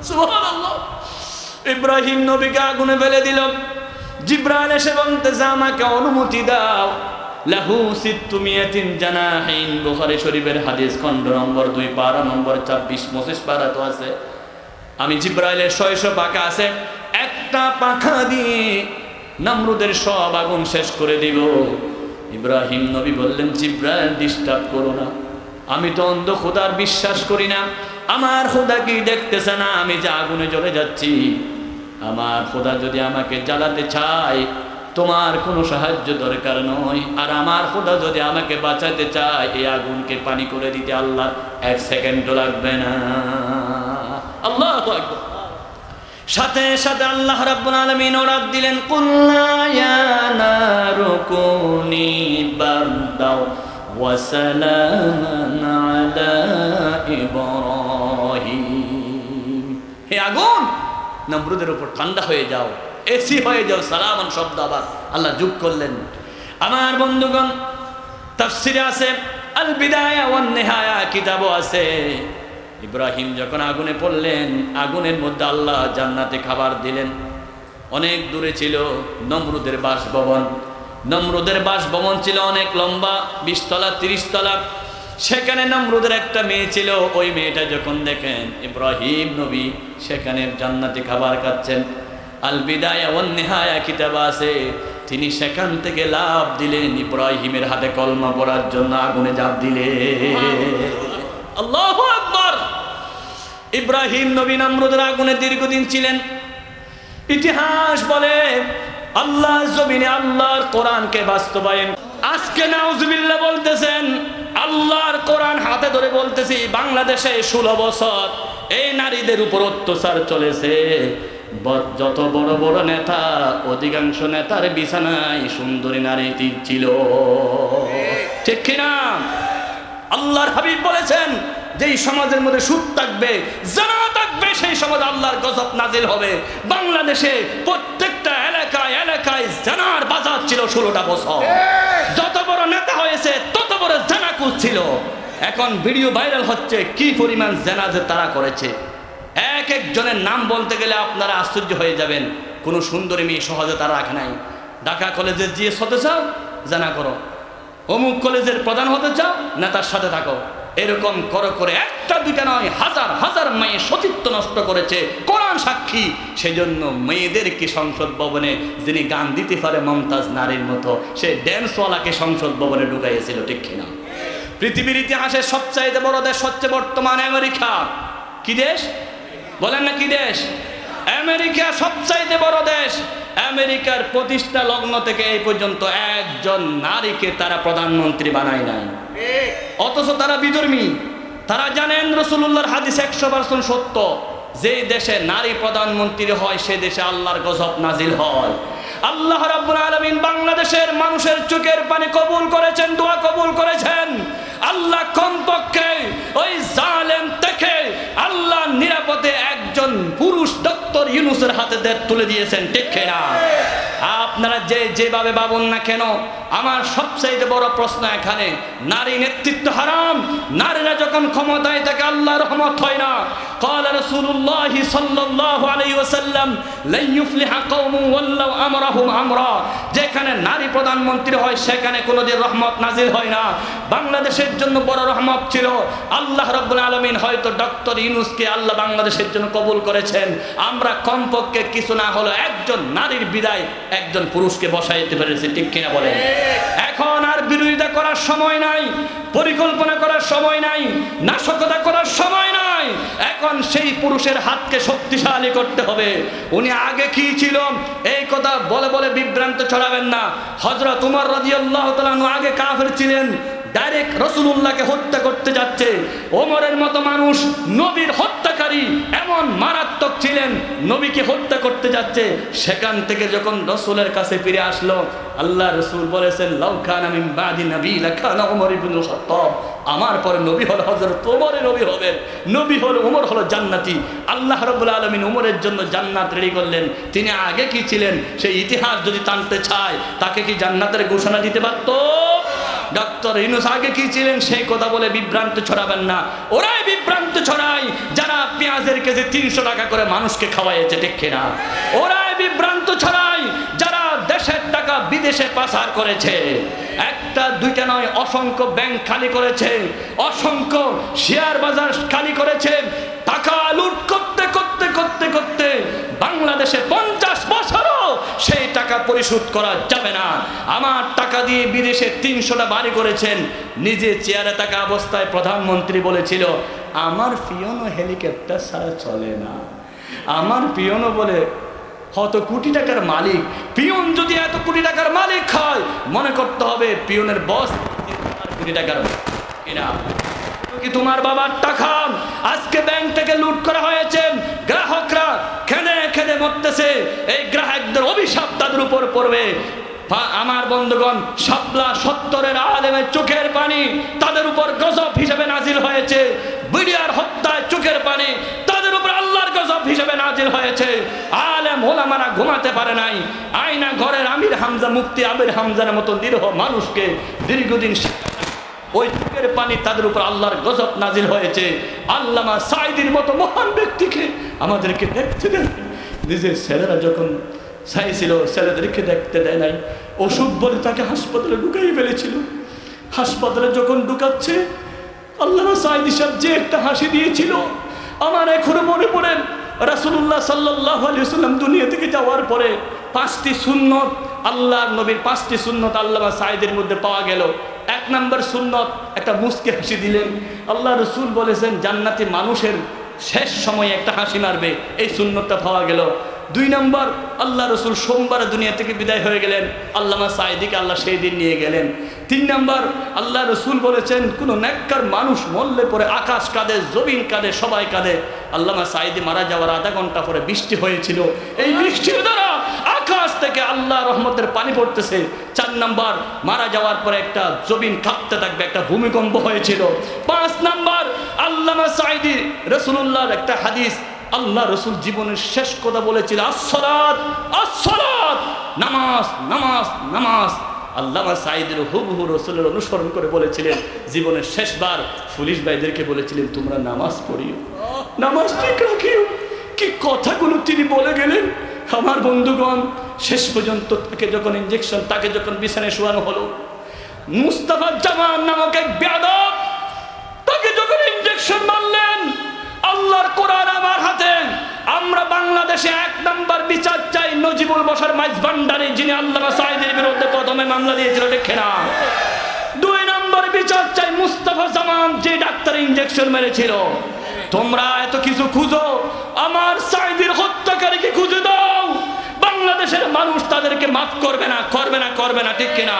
Speaker 1: সুবহানাল্লাহ। ইব্রাহিম নবীকে আগুনে ফেলে দিল। জিবরাইল এসে বলতেছে, আমাকে অনুমতি দাও। লাহু সিত্তুমিয়াতিন জানাহিন, বুখারী শরীফের হাদিস, খণ্ড নম্বর 2, পারা নম্বর 26, 25 পারা তো আছে। আমি জিবরাইলের 600 পাখা আছে, একটা পাখা দিয়ে নমরুদের সব আগুন শেষ করে দিব। ইব্রাহিম নবী বললেন, জিবরাইল ডিস্টার্ব করো না, আমি তো অন্ধ খোদার বিশ্বাস করি না, আমার খোদা কি দেখতেছে না আমি যে আগুনে জ্বলে যাচ্ছি? আমার খোদা যদি আমাকে জ্বালাতে চায়, তোমার কোনো সাহায্য দরকার নয়, আর আমার খোদা যদি আমাকে বাঁচাতে চায়, এই আগুনকে পানি করে দিতে আল্লাহ 1 সেকেন্ডও লাগবে না। আল্লাহু আকবার। সাথে সাথে আল্লাহ রাব্বুল আলামিন ওরাদ দিলেন, কুল্লা ইয়া নারু কুনি বারদাও ওয়া সালামান আলা ইব্রাহিম। হে আগুন, নমরুদের উপর ঠান্ডা হয়ে যাও, এসি হয়ে যাও। সালামান শব্দ আবার আল্লাহ যোগ করলেন। আমার বন্ধুগণ, তাফসিরে আছে, আল বিদায়া ওয়ান নিহায়া কিতাবও আছে, ইব্রাহিম যখন আগুনে পড়লেন, আগুনের মধ্যে আল্লাহ জান্নাতে খাবার দিলেন। অনেক দূরে ছিল নমরুদের বাসভবন। নমরুদের বাসভবন ছিল অনেক লম্বা, 20 তলা 30 তলা। সেখানে নমরুদের একটা মেয়ে ছিল। ওই মেয়েটা যখন দেখেন ইব্রাহিম নবী সেখানে জান্নাতে খাবার খাচ্ছেন, আল বিদায়া ওয়ান নিহায়া কিতাব আছে, তিনি সেখান থেকে লাফ দিলেন, ইব্রাহিমের হাতে কলমা পড়ার জন্য আগুনে ঝাঁপ দিলেন। আল্লাহু আকবার। ইব্রাহিম নবী নমরুদের আগুনে দীর্ঘদিন ছিলেন। ইতিহাস বলে আল্লাহ জমিনে আল্লাহর কোরআনকে বাস্তবায়ন। আজকে নাউজুবিল্লাহ বলতেছেন, আল্লাহর কোরআন হাতে ধরে বলতেছি, বাংলাদেশে 16 বছর এই নারীদের উপর অত্যাচার চলেছে। যত বড় বড় নেতা, অধিকাংশ নেতার বিছানায় সুন্দরী নারী ছিল, ঠিক কিনা? আল্লাহর হাবিব বলেছেন, যেই সমাজের মধ্যে সুদ থাকবে, জানা থাকবে, সেই সমাজ আল্লাহর গজব নাজিল হবে। বাংলাদেশে প্রত্যেকটা এলাকায় এলাকায় জানার বাজার ছিল 16টা বছর। যত বড় নেতা হয়েছে তত বড় জানাকুজ ছিল। এখন ভিডিও ভাইরাল হচ্ছে কি পরিমাণ জানা যে তারা করেছে। এক একজনের নাম বলতে গেলে আপনারা আশ্চর্য হয়ে যাবেন। কোনো সুন্দরী মেয়ে সহজে তারা রাখে নাই। ঢাকা কলেজের জিএস হতে চাও, জানা করো। অমুক কলেজের প্রধান হতে চাও, নেতার সাথে থাকো। এরকম করে একটা দুইটা নয়, হাজার হাজার মেয়ে সতীত্ব নষ্ট করেছে, কোরআন সাক্ষী। সেজন্য মেয়েদেরকে সংসদ ভবনে, যিনি গান দিতে পারে মমতাজ নারীর মতো, সে ড্যান্সওয়ালাকে সংসদ ভবনে ঢুকাইয়েছিল, ঠিক কিনা? পৃথিবীর ইতিহাসে সবচাইতে বড় দেশ হচ্ছে বর্তমানে আমেরিকা। কি দেশ বলেন না, কি দেশ? আমেরিকা সবচাইতে বড় দেশ। আমেরিকার প্রতিষ্ঠা লগ্ন থেকে এই পর্যন্ত একজন নারীকে তারা প্রধানমন্ত্রী বানায় নাই। অথচ তারা বিধর্মী। তারা জানেন রাসূলুল্লাহর হাদিস 100% সত্য, যে দেশে নারী প্রধানমন্ত্রী হয় সে দেশে আল্লাহর গজব নাজিল হয়। আল্লাহ রাব্বুল আলামিন বাংলাদেশের মানুষের চোখের পানি কবুল করেছেন, দোয়া কবুল করেছেন। আল্লাহ কমপক্ষে ওই জালেম থেকে আল্লাহ নিরাপদে একজন পুরুষ ডক্টর ইউনূসের হাতে তুলে দিয়েছেন, ঠিক না? আপনারা যেভাবে ভাবুন না কেন, আমার সবচেয়ে বড় প্রশ্ন এখানে, নারী নেতৃত্ব হারাম। নারীরা যখন ক্ষমতায় থাকে আল্লাহর রহমত হয় না। قال رسول الله صلى الله عليه وسلم لن يفلح قوم ولو امرهم امرا। যেখানে নারী প্রধানমন্ত্রী হয় সেখানে কোনোদিন রহমত নাজিল হয় না। বাংলাদেশের জন্য বড় রহমত ছিল, আল্লাহ রাব্বুল আলামিন হয়তো ডক্টর ইউনূসকে আল্লাহ বাংলাদেশের জন্য কবুল করেছেন। আমরা কমপক্ষে কিছু না হলো একজন নারীর বিদায় একজন পুরুষকে বসাইতে পেরেছি, ঠিক কিনা বলেন? এখন আর বিরোধিতা করার সময় নাই, পরিকল্পনা করার সময় নাই, নাশকতা করার সময় নাই। এখন সেই পুরুষের হাতকে শক্তিশালী করতে হবে। উনি আগে কি ছিল এই কথা বলে বলে বিভ্রান্ত ছড়াবেন না। হযরত উমর রাদিয়াল্লাহু তাআলা আগে কাফের ছিলেন, ডাইরেক্ট রাসূলুল্লাহকে হত্যা করতে যাচ্ছে। ওমরের মতো মানুষ নবীর হত্যাকারী এমন মারাত্মক ছিলেন, নবীকে হত্যা করতে যাচ্ছে। সেখান থেকে যখন রাসূলের কাছে ফিরে আসলো, আল্লাহ রাসূল বলেছেন লাউ কানা মিন বাদি নবী লাকানা উমর ইবনুল খাত্তাব। আমার পরে নবী হলো হযরত ওমর, নবী হবেন, নবী হলো ওমর, হলো জান্নাতি। আল্লাহ রাব্বুল আলামিন ওমরের জন্য জান্নাত রেডি করলেন। তিনি আগে কি ছিলেন সেই ইতিহাস যদি জানতে চায়, তাকে কি জান্নাতের ঘোষণা দিতে পারত? ডক্টর ইউনূস আগে কি ছিলেন সেই কথা বলে বিভ্রান্ত ছড়াবেন না। ওরাই বিভ্রান্ত ছড়ায় যারা পেঁয়াজের কেজি 300 টাকা করে মানুষকে খাওয়াইছে, ঠিক কিনা? ওরাই বিভ্রান্ত ছড়ায় যারা দেশের টাকা বিদেশে পাচার করেছে। একটা দুইটা নয়, অসংখ্য ব্যাংক খালি করেছে, অসংখ্য শেয়ার বাজার খালি করেছে। টাকা লুট করতে করতে করতে করতে বাংলাদেশে 50 বছরও সেই টাকা পরিশোধ করা যাবে না। আমার টাকা দিয়ে বিদেশে 300টা বাড়ি করেছেন। নিজে চেয়ারে থাকা অবস্থায় প্রধানমন্ত্রী বলেছিল আমার পিয়নো হেলিকপ্টার ছাড়া চলে না। আমার পিয়নো বলে কত কোটি টাকার মালিক। পিয়ন যদি এত কোটি টাকার মালিক হয়, মনে করতে হবে পিয়নের বস কোটি টাকার কিনা। কি তোমার বাবার টাকা আজকে ব্যাংক থেকে লুট করা হয়েছে, গ্রাহকরা খেদে খেদে মরতেছে। এই গ্রাহকদের অভিশাপ তাদের উপর পড়বে। আমার বন্ধুগণ, শাপলা 70-এর আলেমের চোখের পানি তাদের উপর গজব হিসেবে নাজিল হয়েছে। বিডিআর হত্যায় চোখের পানি তাদের উপর আল্লাহর গজব হিসেবে নাজিল হয়েছে। আলেম ওলামারা ঘুমাতে পারে নাই। আয়না ঘরের আমির হামজা, মুফতি আমির হামজার মতো নিরীহ মানুষকে দীর্ঘদিন ওই চোখের পানি তাদের উপর আল্লাহর গজব নাজিল হয়েছে। আল্লামা সাঈদীর মতো মহান ব্যক্তিকে আমাদেরকে দেখতে দেন। নিজের ছেলেরা যখন চাইছিল ছেলেদেরকে দেখতে দেয় নাই, অসুখ বলে তাকে হাসপাতালে ঢুকাই ফেলেছিল। হাসপাতালে যখন ঢুকাচ্ছে আল্লামা সাঈদী সাহেব যে একটা হাসি দিয়েছিল, আমার এখনো মনে পড়ে। রাসূলুল্লাহ সাল্লাল্লাহু আলাইহি ওয়াসাল্লাম দুনিয়া থেকে যাওয়ার পরে 5টি সুন্নত, আল্লাহর নবীর 5টি সুন্নত আল্লামা সাঈদীর মধ্যে পাওয়া গেল। 1 নম্বর সুন্নত, একটা মুস্কি হাসি দিলেন। আল্লাহ রাসূল বলেছেন জান্নাতি মানুষের শেষ সময়ে একটা হাসি মারবে, এই সুন্নতটা পাওয়া গেল। 2 নম্বর, আল্লাহ রাসূল সোমবারে দুনিয়া থেকে বিদায় হয়ে গেলেন। আল্লামা সাঈদীকে আল্লাহ সেই দিন নিয়ে গেলেন। 3 নম্বর, আল্লাহ রাসূল বলেছেন কোন নেককার মানুষ মরলে পরে আকাশ কাঁদে, জমিন কাঁদে, সবাই কাঁদে। আল্লামা সাঈদী মারা যাওয়ার আধা ঘন্টা পরে বৃষ্টি হয়েছিল। এই বৃষ্টির দ্বারা আকাশ থেকে আল্লাহ রহমতের পানি পড়তেছে। 4 নম্বর, মারা যাওয়ার পরে একটা জমিন কাঁপতে থাকবে, একটা ভূমিকম্প হয়েছিল। 5 নম্বর, আল্লামা সাঈদী রাসূলুল্লাহর একটা হাদিস, আল্লাহ রাসূল জীবনের শেষ কথা বলেছিল আসসালাত আসসালাত, নামাজ নামাজ নামাজ। আল্লামা সাঈদীর হুবহু রাসূলের অনুসরণ করে বলেছিলেন। জীবনের শেষবার পুলিশ ভাইদেরকে বলেছিলেন তোমরা নামাজ পড়িও, নামাজ ঠিক রাখিও। কি কথাগুলো তিনি বলে গেলেন। আমার বন্ধুগণ, শেষ পর্যন্ত তাকে যখন ইনজেকশন, তাকে যখন বিছানায় শোয়ানো হলো, মুস্তাফা জামান নামক এক বেয়াদব তাকে যখন ইনজেকশন মারলেন, আল্লাহর কোরআন আমার হাতে। আমরা বাংলাদেশে 1 নম্বর বিচার চাই নজিবুল বশর মাইজভান্ডারী, যিনি আল্লামা সাঈদীর বিরুদ্ধে প্রথমে মামলা দিয়েছিল, দেখে না। 2 নম্বর বিচার চাই। মুস্তাফা জামান যে ডাক্তার ইনজেকশন মেরেছিল, তোমরা এত কিছু খুঁজো, আমার সাইদির হত্যাকারীকে খুঁজে দাও। বাংলাদেশের মানুষ তাদেরকে মাফ করবে না, করবে না, করবে না, ঠিক কিনা?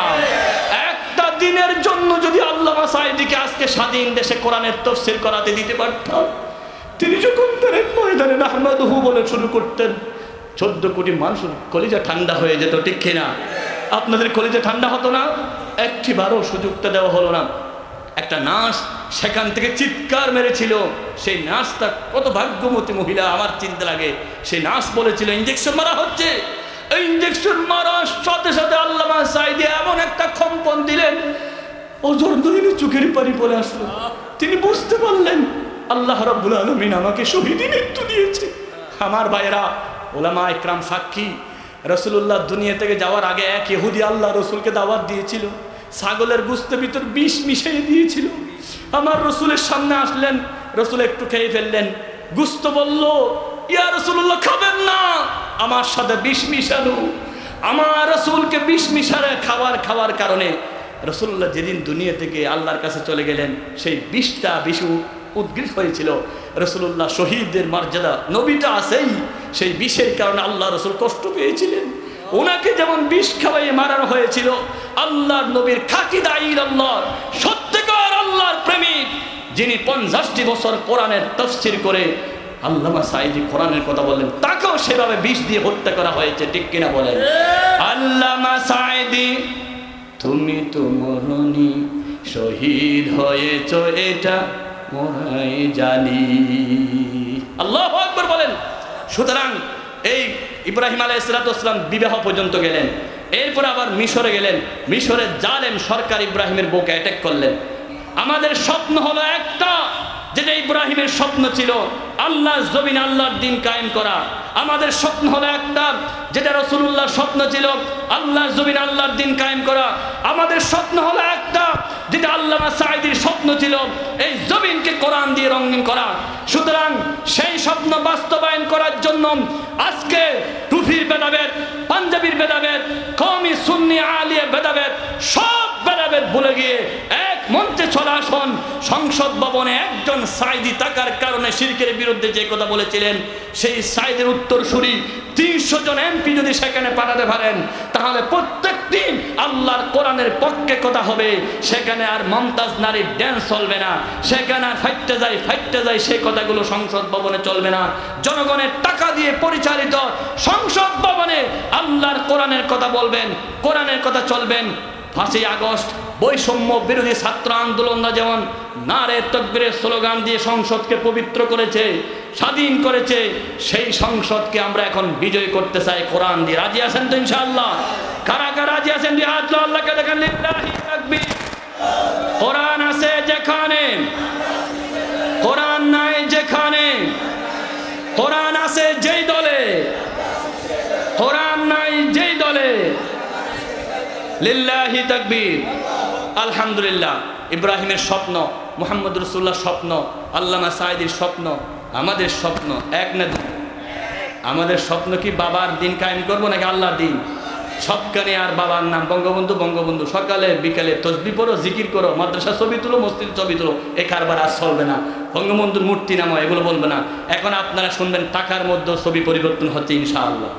Speaker 1: একটা দিনের জন্য যদি আল্লামা সাইদিকে আজকে স্বাধীন দেশে কোরআনের তাফসীর করাতে দিতে পারতাম, তিনি যখন তার ময়দানে নাহমাদুহু বলে শুরু করতেন, 14 কোটি মানুষের কলিজা ঠান্ডা হয়ে যেত, ঠিক কিনা? আপনাদের কলিজা ঠান্ডা হতো না? একটিবারও সুযোগটা দেওয়া হলো না। একটা নার্স সেখান থেকে চিৎকার মেরেছিল। সেই নার্সটা কত ভাগ্যবতী মহিলা, আমার চিন্তা লাগে। সেই নার্স বলেছিল ইঞ্জেকশন মারা হচ্ছে। এই ইঞ্জেকশন মারার সাথে সাথে আল্লামা সাঈদী এমন একটা কম্পন দিলেন, ওজর দইনি চোখের পানি পড়ে আসলো। তিনি বুঝতে পারলেন আল্লাহ রাব্বুল আলামিন আমাকে শহীদি মৃত্যু দিয়েছে। আমার ভাইয়েরা, ওলামা ইকরাম সাক্ষী, রাসূলুল্লাহ দুনিয়া থেকে যাওয়ার আগে এক ইহুদি আল্লাহ রসুলকে দাওয়াত দিয়েছিল, ছাগলের গোশতের ভিতর বিষ মিশিয়ে দিয়েছিল। আমার রসুলের সামনে আসলেন, রসুল একটু খেয়ে ফেললেন, গোশত বলল, ইয়া রাসূলুল্লাহ খাবেন না, আমার সাথে বিষ মিশানো। আমার রসুলকে বিষ মিশারে খাওয়ার কারণে রাসূলুল্লাহ যেদিন দুনিয়া থেকে আল্লাহর কাছে চলে গেলেন, সেই বিষটা বিষ উদ্গীত হয়েছিল। রাসূলুল্লাহ শহীদদের মর্যাদা, নবীটা আছেই, সেই বিষের কারণে আল্লাহ রসুল কষ্ট পেয়েছিলেন। ওনাকে যেমন বিষ খাওয়াইয়ে মারানো হয়েছিল, আল্লাহর নবীর খাকি দাঈর আল্লাহ, সত্যিকার আল্লাহর প্রেমিক, যিনি 50টি বছর কোরআনের তাফসীর করে আল্লামা সাঈদী কোরআনের কথা বললেন, তাকেও সেভাবে বিষ দিয়ে হত্যা করা হয়েছে, ঠিক কিনা বলেন? আল্লামা সাঈদী তুমি তো মরনি, শহীদ হয়েছ এটা মোরাই জানি। আল্লাহু আকবার বলেন। সুতরাং এই ইব্রাহিম আলাইহিস সালাম বিবাহ পর্যন্ত গেলেন, এরপর আবার মিশরে গেলেন। মিশরের জালেম সরকার ইব্রাহিমের বউকে অ্যাটাক করলেন। আমাদের স্বপ্ন হলো একটা, যেটা ইব্রাহিমের স্বপ্ন ছিল, আল্লাহর জমিনে আল্লাহর দ্বীন কায়েম করা। আমাদের স্বপ্ন হলো একটা, যেটা রাসূলুল্লাহর স্বপ্ন ছিল, আল্লাহর জমিনে আল্লাহর দ্বীন কায়েম করা। আমাদের স্বপ্ন হলো একটা, যেটা আল্লামা সাঈদীর স্বপ্ন ছিল, এই জমিনকে কোরআন দিয়ে রঙিন করা। সুতরাং সেই স্বপ্ন বাস্তবায়ন করার জন্য আজকে টুফির ভেদাভেদ, পাঞ্জাবির ভেদাভেদ, কওমি সুন্নি আলিয়া ভেদাভেদ, সব ভেদাভেদ ভুলে গিয়ে এক মঞ্চে চলে আসুন। সংসদ ভবনে একজন সাঈদী থাকার কারণে শিরকের বিরুদ্ধে যে কথা বলেছিলেন, সেই সাঈদীর উত্তরসূরি 300 জন এমপি যদি সেখানে পাঠাতে পারেন, তাহলে প্রত্যেক দিন আল্লাহর কোরআনের পক্ষে কথা হবে। সেখানে আর মমতাজ নারীর ড্যান্স চলবে না, সেখানে আর ফাইটতে যায় সেই কথাগুলো সংসদ ভবনে চলবে না। জনগণের টাকা দিয়ে পরিচালিত সংসদ ভবনে আল্লাহর কোরআনের কথা বলবেন, কোরআনের কথা চলবেন। 5ই আগস্ট বৈষম্য বিরোধী ছাত্র আন্দোলনরা যেমন নারে তাকবীরের স্লোগান দিয়ে সংসদকে পবিত্র করেছে, স্বাধীন করেছে, সেই সংসদকে আমরা এখন বিজয় করতে চাই কোরআন দিয়ে। রাজি আছেন তো ইনশাআল্লাহ? কারা কারা রাজি আছেন? আল্লাহকে দেখেন, লিল্লাহি তাকবীর। কোরআন আছে যেখানে, কোরআন নাই যেখানে, কোরআন আছে যেই দলে, কোরআন নাই যেই দলে, লিল্লাহি তাকবীর। আলহামদুলিল্লাহ। ইব্রাহিমের স্বপ্ন, মুহাম্মদ রাসূলুল্লাহর স্বপ্ন, আল্লামা সাঈদীর স্বপ্ন, আমাদের স্বপ্ন এক না দুই? আমাদের স্বপ্ন কি বাবার দিন কায়েম করবো নাকি আল্লাহর দিন? সবখানে আর বাবার নাম বঙ্গবন্ধু বঙ্গবন্ধু, সকালে বিকালে তসবিহ পড়ো, জিকির করো, মাদ্রাসা ছবি তুলো, মসজিদ ছবি তুলো, এ কারবার আর চলবে না। বঙ্গবন্ধুর মূর্তি নামো, এগুলো বলবে না। এখন আপনারা শুনবেন টাকার মধ্যে ছবি পরিবর্তন হচ্ছে ইনশাআল্লাহ।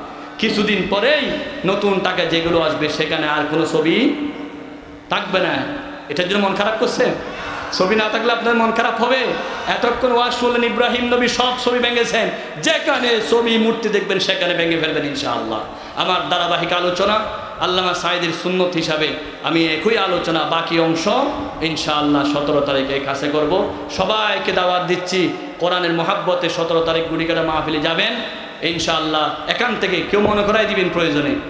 Speaker 1: কিছুদিন পরেই নতুন টাকা যেগুলো আসবে, সেখানে আর কোনো ছবি থাকবে না। এটার জন্য মন খারাপ করছে? ছবি না থাকলে আপনার মন খারাপ হবে? এতক্ষণ ওয়াজ শুনলেন, ইব্রাহিম নবী সব ছবি ভেঙেছেন, যেখানে ছবি মূর্তি দেখবেন সেখানে ভেঙে ফেলবেন ইনশাআল্লাহ। আমার ধারাবাহিক আলোচনা আল্লামা সাঈদীর সুন্নত হিসাবে আমি একই আলোচনা বাকি অংশ ইনশাআল্লাহ 17 তারিখে কাছে করব। সবাইকে দাওয়াত দিচ্ছি, কোরআনের মহাব্বতে 17 তারিখ গুড়িকাটা মাহফিলে যাবেন ইনশাআল্লাহ। এখান থেকে কেউ মনে করাই দিবেন প্রয়োজনে।